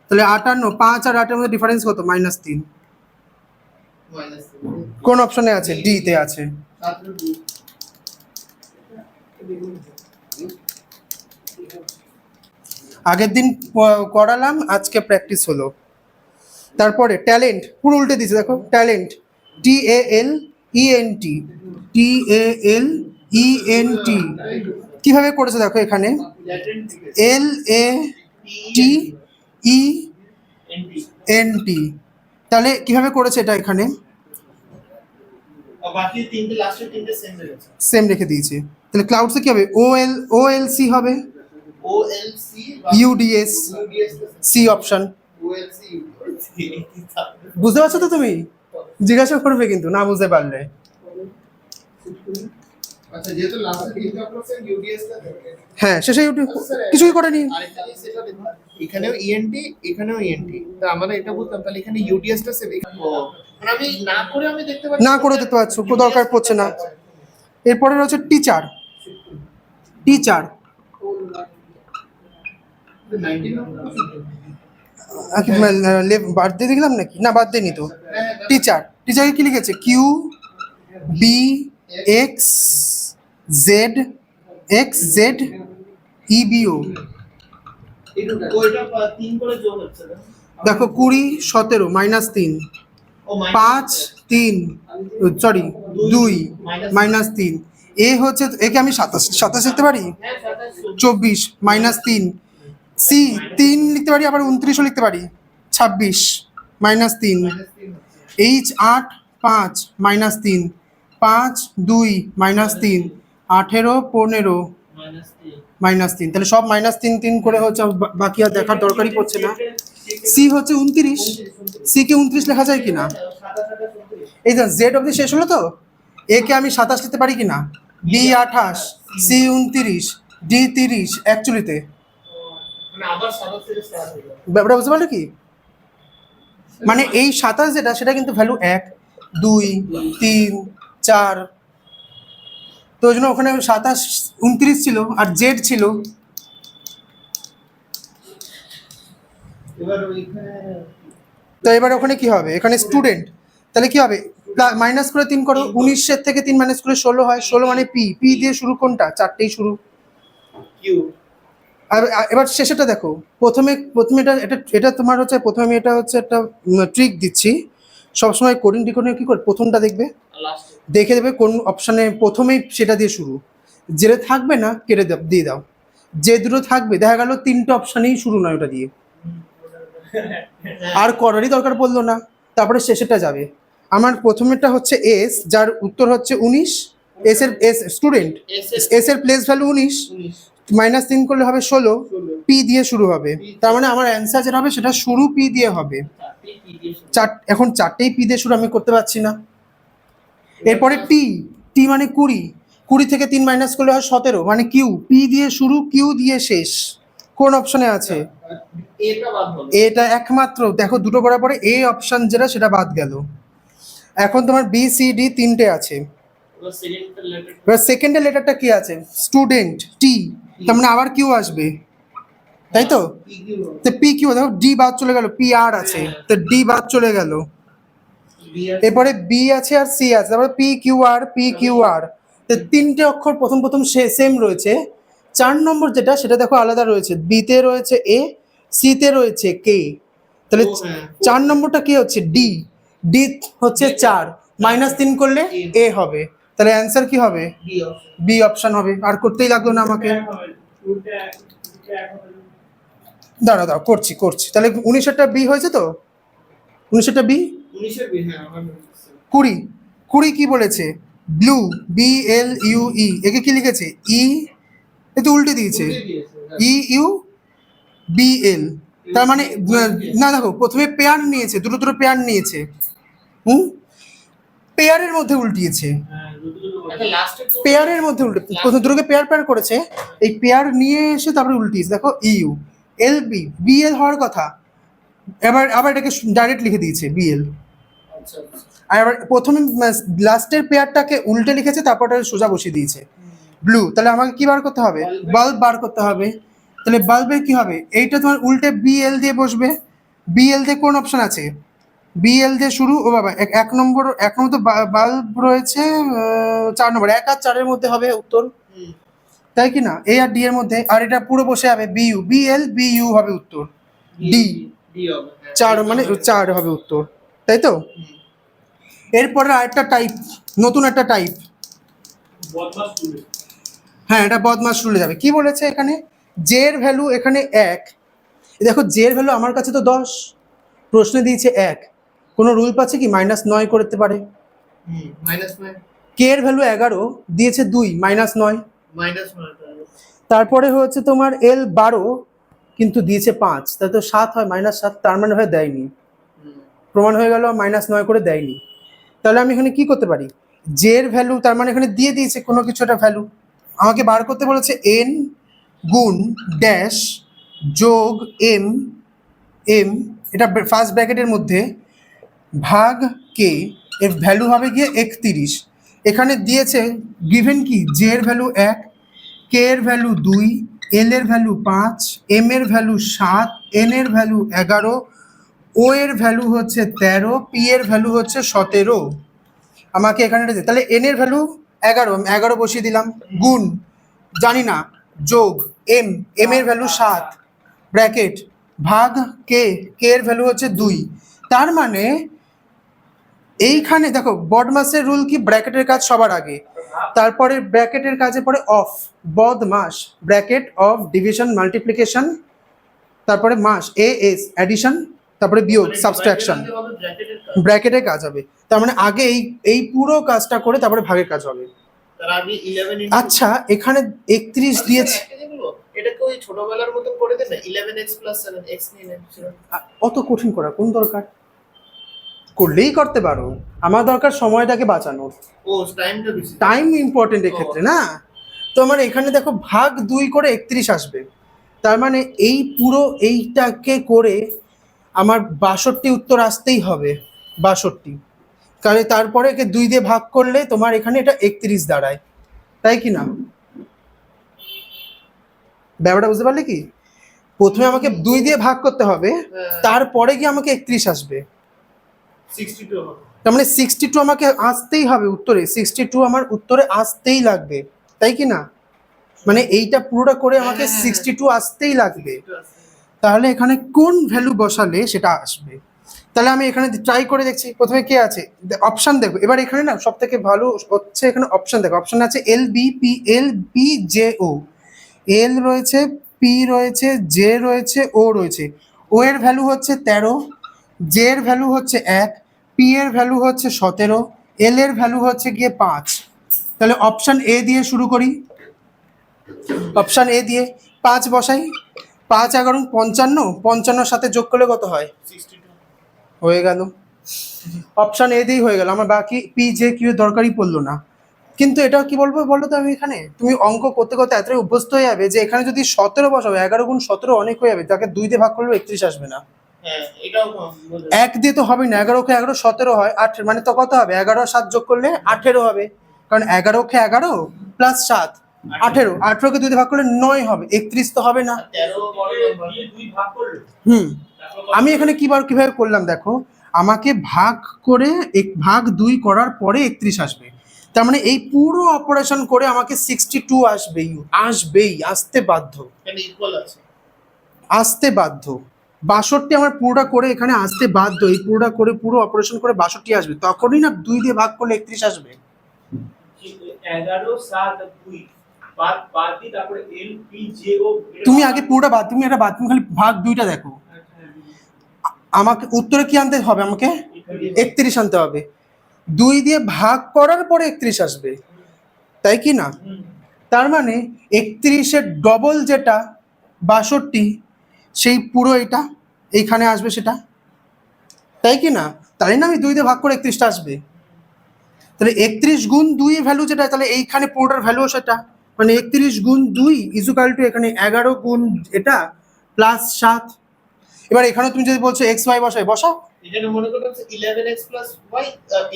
তাহলে 58, 5 আর 8-এর মধ্যে ডিফারেন্স কত -3, মাইনাস কোন অপশনে আছে, ডি তে আছে। 17 ডি। আগের দিন করালাম, আজকে প্র্যাকটিস হলো। তারপরে ট্যালেন্ট পুরো উল্টে দিয়েছে, দেখো ট্যালেন্ট TALENT, TALENT কিভাবে করেছে দেখো, এখানে ল্যাটেন্ট থেকে LATENT, তাহলে কিভাবে করেছে এটা, এখানে আর বাকি তিনটে লাস্টের তিনটে সেম রয়েছে। সেম রেখে দিয়েছে, তাহলে ক্লাউডসে কি হবে OLC হবে, OLC UDS C option, OLC বুঝতে পারছো তো তুমি, জিজ্ঞাসা করবে কিন্তু না বুঝতে পারলে। আচ্ছা যেহেতু লাস্টে তিনটে অপারেশন ইউডিএস টা থাকে। হ্যাঁ শেষে ইউটিউব কিছুই করেনি, আরেকটা জিনিস সেটা দেখুন, এখানেও ইএনটি এখানেও ইএনটি, তো আমরা এটা বুঝতাম তাহলে এখানে ইউডিএস টা সেভ, মানে আমি না করে আমি দেখতে পাচ্ছি, না করে দেখতে পাচ্ছ, কোনো দরকার পড়ছে না। এরপরে রয়েছে টিচার 19 বাদ দিয়ে দেখলাম নাকি, না বাদ দিইনি তো। টিচারকে কি লিখেছে QBXZEBO, ওইটা 3 করে যোগ হচ্ছে না? দেখো 20 17 -3, ও 5 3 সরি 2 -3, এ হচ্ছে, একে আমি 27 লিখতে পারি, হ্যাঁ 27 24 -3, সি 3 লিখতে পারি, আবার 29ও লিখতে পারি, 26 -3, H 8 5 -3, 5 2 -3, 18 15 -3, তাহলে সব -3 3 করে হচ্ছে, বাকি আর দেখার দরকারই পড়ছে না। সি হচ্ছে 29, সি কে 29 লেখা যায় কিনা, এই যে জেড অবধি শেষ হলো তো, এ কে আমি 27 লিখতে পারি কিনা, বি 28, সি 29, ডি 30 অ্যাকচুয়ালিতে, মানে আবার 27 থেকে স্টার্ট হয়ে যাবে। ব্যাপারটা বুঝতে পারলে কি, মানে এই 27 যেটা সেটা কিন্তু ভ্যালু 1 2 3 4, তো ওই জন্য ওখানে 27 29 ছিল আর জেড ছিল। এবার ওইখানে তো এবার ওখানে কি হবে, এখানে স্টুডেন্ট, তাহলে কি হবে মাইনাস করে 3 করো, 19-এর থেকে 3 মাইনাস করে 16 হয়, 16 মানে পি দিয়ে শুরু, কোনটা চারটেই শুরু। কিউ আর এবার শেষেটা দেখো, প্রথমে এটা তোমার হচ্ছে, প্রথমে আমি এটা হচ্ছে একটা ট্রিক দিচ্ছি, সবসময় কোডিং ডিকোডিং কি করে প্রথমটা দেখবে, লাস্ট দেখে দেবে কোন অপশানে প্রথমেই সেটা দিয়ে শুরু, যেটা থাকবে না কেটে দিয়ে দাও, যে দুটো থাকবে দেখা গেল 3টে অপশানেই শুরু নয় ওটা দিয়ে, আর করারই দরকার পড়লো না, তারপরে শেষেরটা যাবে। আমার প্রথমেরটা হচ্ছে এস, যার উত্তর হচ্ছে 19। এস স্টুডেন্ট, এস এর প্লেস ভ্যালু 19, 19 মাইনাস 3 করলে হবে 16, 16 পি দিয়ে শুরু হবে। তার মানে আমার অ্যান্সার যেটা হবে সেটা শুরু পি দিয়ে হবে। এখন চারটেই পি দিয়ে শুরু, আমি করতে পারছি না। এরপরে টি, টি মানে 20, 20 থেকে 3 মাইনাস করলে হয় 17, মানে কিউ, পি দিয়ে শুরু কিউ দিয়ে শেষ। কোন অপশনে আছে? এটা বাদ হলো। এটা একমাত্র দেখো দুটো করার পরে এ অপশন যেটা সেটা বাদ গেল। এখন তোমার বি সি ডি তিনটে আছে। এবার সেকেন্ড লেটার এবার সেকেন্ডের লেটারটা কি আছে? স্টুডেন্ট, টি, তার মানে আবার কিউ আসবে, তাই তো? তো পি কিউ, দেখো ডি বাদ চলে গেল, পি আর আছে, তো ডি বাদ চলে গেল। এরপরে বি আছে আর সি আছে, তারপরে P Q R, P Q R, তো তিনটে অক্ষর প্রথম প্রথম সেম রয়েছে। 4 নম্বর যেটা সেটা দেখো আলাদা রয়েছে, বিতে রয়েছে এ, সিতে রয়েছে কে, তাহলে 4 নম্বরটা কি হচ্ছে? ডি, ডি হচ্ছে 4, মাইনাস 3 করলে এ হবে, তাহলে অ্যান্সার কি হবে? B option. বি অপশন হবে। আর করতেই লাগলো না আমাকে। দাঁড়াও দাঁড়াও, করছি করছি, তাহলে 19-এরটা বি হয়েছে তো? 19-এরটা বি। 19 এর বি, হ্যাঁ আমার মনে হচ্ছে। 20, 20 কি বলেছে? Blue, B L U E, একে কি লিখেছে? ই, এ তো উল্টে দিয়েছে, উল্টে দিয়েছে, হ্যাঁ। ই ইউ বি এল। তার মানে না, দেখো প্রথমে পেয়ার নিয়েছে, দুটো দুটো পেয়ার নিয়েছে, পেয়ারের মধ্যে উল্টিয়েছে, আচ্ছা লাস্টের পেয়ারের মধ্যে উল্টে, প্রথম দুটোকে পেয়ার পেয়ার করেছে, এই পেয়ার নিয়ে এসে তারপরে উল্টিয়েছে। দেখো U L B, B L হওয়ার কথা, এবার আবার এটাকে ডাইরেক্ট লিখে দিয়েছে বি এল। আচ্ছা আচ্ছা। আর এবার প্রথমে লাস্টের পেয়ারটাকে উল্টে লিখেছে, তারপর ওটা সোজা বসিয়ে দিয়েছে ব্লু। তাহলে আমাকে কি বার করতে হবে? বাল্ব বার করতে হবে। তাহলে বাল্বের কি হবে? এইটা তোমার উল্টে বি এল দিয়ে বসবে। বি এল দিয়ে কোন অপশন আছে? বি এল দিয়ে শুরু, ও বাবা, এক নম্বর তো বাল্ব রয়েছে 4 নম্বর, 1 আর 4-এর মধ্যে হবে উত্তর, হুম। তাই কি না? এ আর ডি এর মধ্যে, আর এটা পুরো বসে যাবে B U, B L B U হবে উত্তর, ডি, ডি হবে, হ্যাঁ। 4 মানে 4 হবে উত্তর, তাই তো? হুম। এরপরে আরেকটা টাইপ, নতুন একটা টাইপ, বদমাস student। হ্যাঁ এটা বদমাস রুলে যাবে। কি বলেছে এখানে? জে এর ভ্যালু এখানে 1, দেখো জে এর ভ্যালু আমার কাছে তো 10, প্রশ্নে দিয়েছে 1, কোনো রুল পাচ্ছে কি -9 করতে পারে? হুম, -9 কে এর ভ্যালু 11, দিয়েছে 2, -9। -9 তারপরে হচ্ছে তোমার এল 12, কিন্তু দিয়েছে 5, তাহলে তো 7 হয়, -7, তার মানে হয় দেয়নি, হুম। প্রমাণ হয়ে গেল -9 করে দেয়নি। তাহলে আমি এখানে কি করতে পারি? জে এর ভ্যালু, তার মানে এখানে দিয়ে দিয়েছে কোনো কিছু একটা ভ্যালু, আমাকে বার করতে বলেছে এন গুণ ড্যাশ যোগ এম, এম এটা ফার্স্ট ব্র্যাকেটের মধ্যে ভাগ কে, এর ভ্যালু হবে গিয়ে 31। এখানে দিয়েছে গিভেন কি, জে এর ভ্যালু 1, কে এর ভ্যালু 2, এল এর ভ্যালু 5, এম এর ভ্যালু 7, এন এর ভ্যালু 11, ও এর ভ্যালু হচ্ছে 13, পি এর ভ্যালু হচ্ছে 17। আমাকে এখানে এটা তাহলে এন এর ভ্যালু 11 বসিয়ে দিলাম, গুণ জানি না, যোগ এম, এম এর ভ্যালু 7, ব্র্যাকেট ভাগ কে, কে এর ভ্যালু হচ্ছে 2। তার মানে এইখানে দেখো বদমাসের রুল কি, ব্র্যাকেটের কাজ সবার আগে, তারপরে ব্র্যাকেটের কাজে পরে অফ, বদমাস, ব্র্যাকেট অফ ডিভিশন মাল্টিপ্লিকেশন, তারপরে মাস এ এস অ্যাডিশন, তারপরে বিয়োগ সাবট্রাকশন, ব্র্যাকেটের কাজ হবে। তার মানে আগে এই পুরো কাজটা করে তারপরে ভাগের কাজ হবে। তার আগে 11 আচ্ছা এখানে 31 দিয়েছে, এটাকে ওই ছোটবেলার মতো করে দেন না, 11x + 7x নিয়ে নেন। অত কঠিন করা কোন দরকার? করলেই করতে পারো, আমার দরকার সময়টাকে বাঁচানোর, ও টাইমটা বেশি। টাইম ইম্পর্টেন্ট এক্ষেত্রে না। তো আমার এখানে দেখো ভাগ 2 করে 31 আসবে, তার মানে এই পুরো এইটাকে করে আমার 62 উত্তর আসতেই হবে, 62, কারণ তারপরে একে 2 দিয়ে ভাগ করলে তোমার এখানে এটা 31 দাঁড়ায়, তাই কি না? ব্যাপারটা বুঝতে পারলে কি? প্রথমে আমাকে 2 দিয়ে ভাগ করতে হবে, তারপরে গিয়ে আমাকে 31 আসবে, 62 হবে। তার মানে 62 আমাকে আসতেই হবে উত্তরে, 62 আমার উত্তরে আসতেই লাগবে, তাই কি না? মানে এইটা পুরোটা করে আমাকে 62 আসতেই লাগবে। তাহলে এখানে কোন ভ্যালু বসালে সেটা আসবে? তাহলে আমি এখানে ট্রাই করে দেখছি। প্রথমে কে আছে অপশন দেখো, এবার এখানে না সব থেকে ভালো হচ্ছে এখানে অপশন দেখো, অপশন আছে L B P, L P J O, L রয়েছে, পি রয়েছে, জে রয়েছে, ও রয়েছে। ও এর ভ্যালু হচ্ছে 13, জে এর ভ্যালু হচ্ছে 1, পি এর ভ্যালু হচ্ছে 17, এল এর ভ্যালু হচ্ছে গিয়ে 5। তাহলে অপশান এ দিয়ে শুরু করি। অপশান এ দিয়ে 5 বসাই। 5 11 55, 55 সাথে যোগ করলে কত হয়? 62 হয়ে গেল। অপশান এ দিয়েই হয়ে গেল, আমার বাকি পি জে কিউ এর দরকারই পড়লো না। কিন্তু এটা কি বলবো বলো তো, আমি এখানে তুমি অঙ্ক করতে করতে এতটাই অভ্যস্ত হয়ে যাবে যে এখানে যদি 17 বসাবে, 11 গুণ 17 অনেক হয়ে যাবে, তাকে 2 দিয়ে ভাগ করলেও 31 আসবে না। হ্যাঁ এটাও বলে 1 দিয়ে তো হবেই না, 11 কে 11 17 হয়, 8 মানে তো কত হবে? 11 আর 7 যোগ করলে 18 হবে, কারণ 11 কে 11 প্লাস 7 18, 18 কে 2 দিয়ে ভাগ করলে 9 হবে, 31 তো হবে না। 13 বড় নাম্বার। দিয়ে দুই ভাগ করলো। হুম, তারপর কত আমি হলো? এখানে কিভাবে করলাম দেখো, আমাকে ভাগ করে ভাগ 2 করার পরে 31 আসবে, তার মানে এই পুরো অপারেশন করে আমাকে 62 আসবেই, আসতে বাধ্য, এখানে ইকুয়াল আছে। আসতে বাধ্য। 62 আমার পুরোটা করে এখানে আসতে বাধ্য, এই পুরোটা করে পুরো অপারেশন করে 62 আসবে, তখনই না 2 দিয়ে ভাগ করলে 31 আসবে। 11 7 2 বাদ বাদ দিয়ে তারপরে এল পি জে ও তুমি আগে পুরোটা বাদ, তুমি এটা বাদ, তুমি খালি ভাগ 2টা দেখো। আমাকে উত্তরে কি আনতে হবে? আমাকে 31 আনতে হবে। 2 দিয়ে ভাগ করার পরে 31 আসবে, তাই কি না? তার মানে 31-এর ডবল যেটা 62, সেই পুরো এটা এইখানে আসবে সেটা, তাই কি না? তাই না, আমি 2 দিয়ে ভাগ করে 31টা আসবে। তাহলে 31 গুণ 2 ভ্যালু যেটা, তাহলে এইখানে পুরোটার ভ্যালুও সেটা, মানে 31 গুণ 2 ইজুকাল টু এখানে 11 গুণ এটা প্লাস 7। এবার এখানে তুমি যদি বলছো এক্স ওয়াই বসাও। এখানে মনে করো 11x y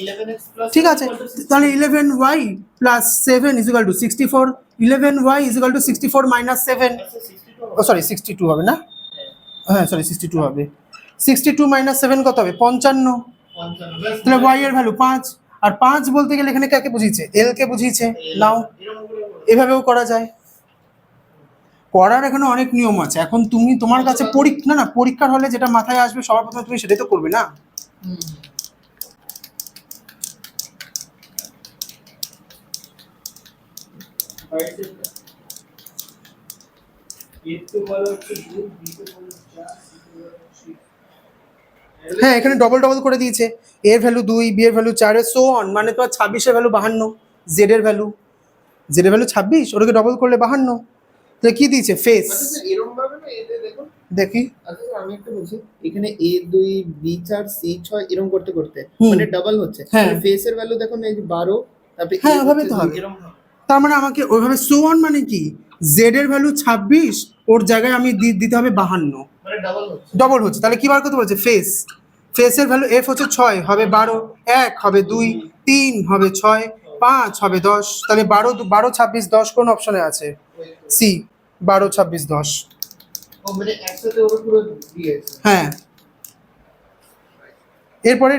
11x ঠিক আছে, তাহলে 11y plus 7 is equal to 64, 11y is equal to 64 minus 7, আচ্ছা 62 ও সরি 62 হবে না, হ্যাঁ সরি 62 হবে, 62 মাইনাস 7 কত হবে? 55। 55 তাহলে y এর ভ্যালু 5, আর 5 বলতে গেলে এখানে কাকে বুঝিয়েছে? এল কে বুঝিয়েছে। নাও এরকম করে বলো। এভাবেও করা যায়, করার এখানে অনেক নিয়ম আছে। এখন তুমি তোমার কাছে পরীক্ষার হলে যেটা মাথায় আসবে সবার প্রথমে তুমি সেটাই তো করবে না। হুম। এর তো বলা হচ্ছে 2 বি তো বলা 4 সি তো বলা 6। হ্যাঁ, এখানে ডবল ডবল করে দিয়েছে, এর ভ্যালু 2, বি এর ভ্যালু 4, সো অন, মানে তোমার 26 এর ভ্যালু 52, জেড এর ভ্যালু 26, ওটাকে ডবল করলে 52। তো কি দিয়েছে? ফেস। আচ্ছা স্যার এরকম ভাবে না এতে দেখুন। দেখি। আচ্ছা স্যার আমি একটা বলছি, এখানে a2 b4 c6 এরকম করতে করতে হুম। মানে ডাবল হচ্ছে, হ্যাঁ। মানে ফেসের ভ্যালু দেখুন এই যে 12, তারপরে হ্যাঁ, a ওভাবে হচ্ছে তো দুই, হবে। এরকম হবে। তার মানে আমাকে ওইভাবে সো অন মানে কি, জেড এর ভ্যালু 26, ওর জায়গায় আমি দিতে হবে 52, মানে ডাবল হচ্ছে। ডবল হচ্ছে। তাহলে কি বার করতে বলছে? ফেসের ভ্যালু এফ হচ্ছে 6, হবে 12, 1 হবে 2, 3 হবে 6, 5 হবে 10, তাহলে 12 26 10 কোন অপশনে আছে? সি, 12 26 10। ও মানে একসাথে ওর পুরো দিয়েছে। হ্যাঁ, এরপরে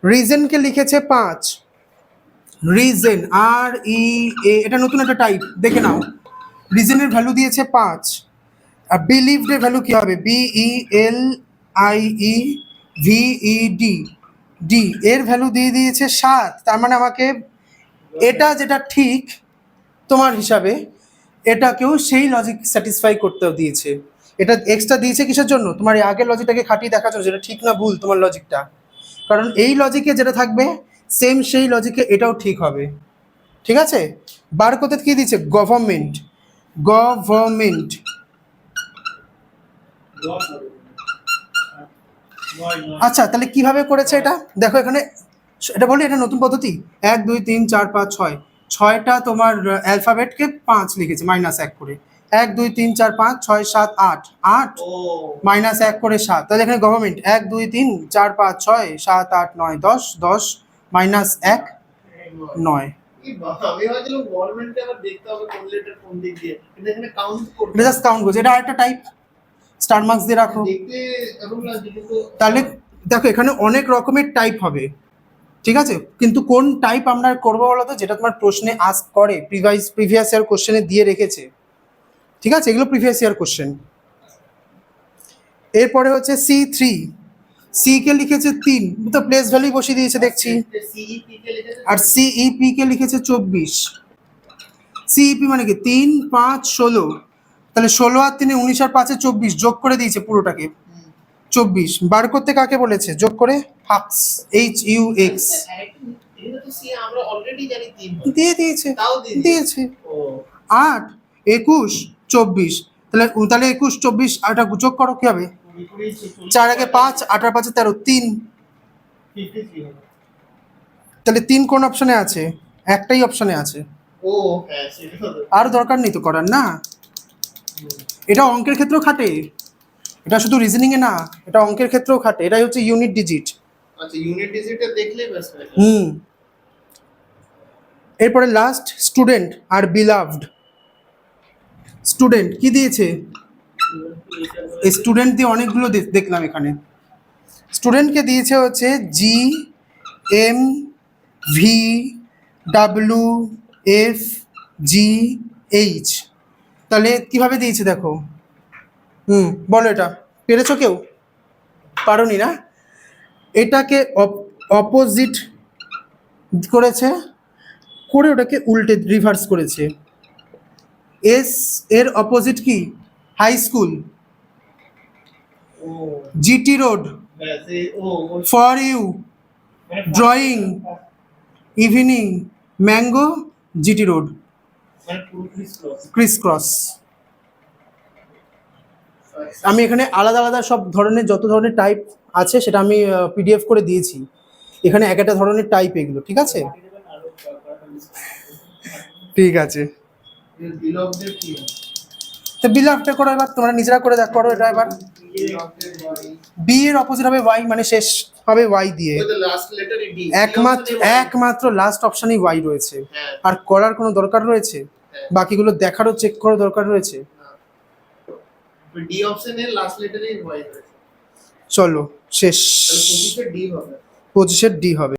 রিজনকে লিখেছে 5, রিজন আর ই এ, এটা নতুন একটা টাইপ, দেখে নাও। রিজনের ভ্যালু দিয়েছে 5, আর বিলিভড এর ভ্যালু কি হবে? BELIEVED, ডি এর ভ্যালু দিয়ে দিয়েছে 7, তার মানে আমাকে এটা যেটা ঠিক তোমার হিসাবে, এটাকেও সেই লজিক স্যাটিসফাই করতেও দিয়েছে। এটা এক্সট্রা দিয়েছে কিসের জন্য? তোমার এই আগের লজিকটাকে খাটিয়ে দেখার জন্য, যেটা ঠিক না ভুল তোমার লজিকটা, কারণ এই লজিকে যেটা থাকবে সেম সেই লজিকে এটাও ঠিক হবে। ঠিক আছে, বার করতে কি দিয়েছে? গভর্নমেন্ট। আচ্ছা, তাহলে কিভাবে করেছে এটা দেখো, এখানে এটা বলি, এটা নতুন পদ্ধতি। 1 2 3 4 5 6, 6টা তোমার অ্যালফাবেটকে 5 লিখেছে মাইনাস 1 করে, 1 2 3 4 5 6 7 8, 8 ও মাইনাস 1 করে 7, তাহলে এখানে গভর্নমেন্ট 1 2 3 4 5 6 7 8 9 10, 10 মাইনাস 1 9। কি আমি ভাবছিলাম গভর্নমেন্টকে আবার দেখতে হবে কোন লেটার কোন দিক দিয়ে, কিন্তু এখানে কাউন্ট করতে এটা জাস্ট কাউন্ট করছে, এটা আরেকটা টাইপ, স্টার মার্কস দিয়ে রাখো। দেখতে এরকম লাগছে কিন্তু তাহলে দেখো এখানে অনেক রকমের টাইপ হবে, ঠিক আছে, কিন্তু কোন টাইপ আমরা করবো বলো তো, যেটা তোমার প্রশ্নে আস্ক করে, প্রিভিয়াস ইয়ার কোশ্চেনে দিয়ে রেখেছে, ঠিক আছে, এগুলো প্রিভিয়াস ইয়ার কোশ্চেন। এরপরে হচ্ছে C3, সি কে লিখেছে 3, তো প্লেস ভ্যালু বসিয়ে দিয়েছে দেখছি, সিইপি কে লিখেছে আর সিইপি কে লিখেছে 24। সিইপি মানে কি 3 5 16, তাহলে 16 আর 3 19 আর 5 24, যোগ করে দিয়েছে পুরোটাকে 24 বার করতে কাকে বলেছে যোগ করে হাক্স HUX এটা তো সি আমরা অলরেডি জানি 3 দিয়ে দিয়েছে তাও দিয়ে দিয়েছে ও 8 21 24 তাহলে তাহলে 21 24 আর এটা যোগ করো কি হবে 4 আগে 5 8 আর 5 13 3 53 হবে। তাহলে 3 কোন অপশনে আছে একটাই অপশনে আছে ও হ্যাঁ সেটা তো আর দরকার নেই তো করার না এটা অঙ্কের ক্ষেত্রেও খাটে এটা শুধু রিজনিং এ না এটা অঙ্কের ক্ষেত্রেও খাটে এটাই হচ্ছে ইউনিট ডিজিট আচ্ছা ইউনিট ডিজিটটা দেখলেই ব্যাস হয়ে যাবে। হুম এরপরে লাস্ট স্টুডেন্ট আর বিলাভড স্টুডেন্ট কি দিয়েছে স্টুডেন্ট দিয়ে অনেকগুলো দেখলাম এখানে স্টুডেন্টকে দিয়েছে হচ্ছে GMVWFGH তাহলে কিভাবে দিয়েছে দেখো বলো এটা পেরেছো কেউ পারোনি না এটাকে অপোজিট করেছে করে ওটাকে উল্টে রিভার্স করেছে এস এর অপোজিট কি হাই স্কুল ও জিটি রোড ব্যাস এই ও for you drawing evening mango GT road মানে পুরোপুরি স্লো ক্রিস ক্রস আমি এখানে আলাদা আলাদা সব ধরনের যত ধরনের টাইপ আছে সেটা আমি PDF করে দিয়েছি এখানে এক একটা ধরনের টাইপ এগুলো ঠিক আছে ঠিক আছে বিলভদের কি তো বিলাভটা করো এবার তোমরা নিজেরা করে দেখ করো এটা এবার বিলভদের বডি বি এর অপোজিট হবে ওয়াই মানে শেষ হবে ওয়াই দিয়ে ওই তো লাস্ট লেটার ডি একমাত্র লাস্ট অপশনেই ওয়াই রয়েছে হ্যাঁ আর করার কোনো দরকার রয়েছে হ্যাঁ। বাকিগুলো দেখারও চেক করার দরকার রয়েছে ডি অপশনের লাস্ট লেটারই ওয়াই হয়েছে চলো শেষ তাহলে 25 ডি হবে 25 ডি হবে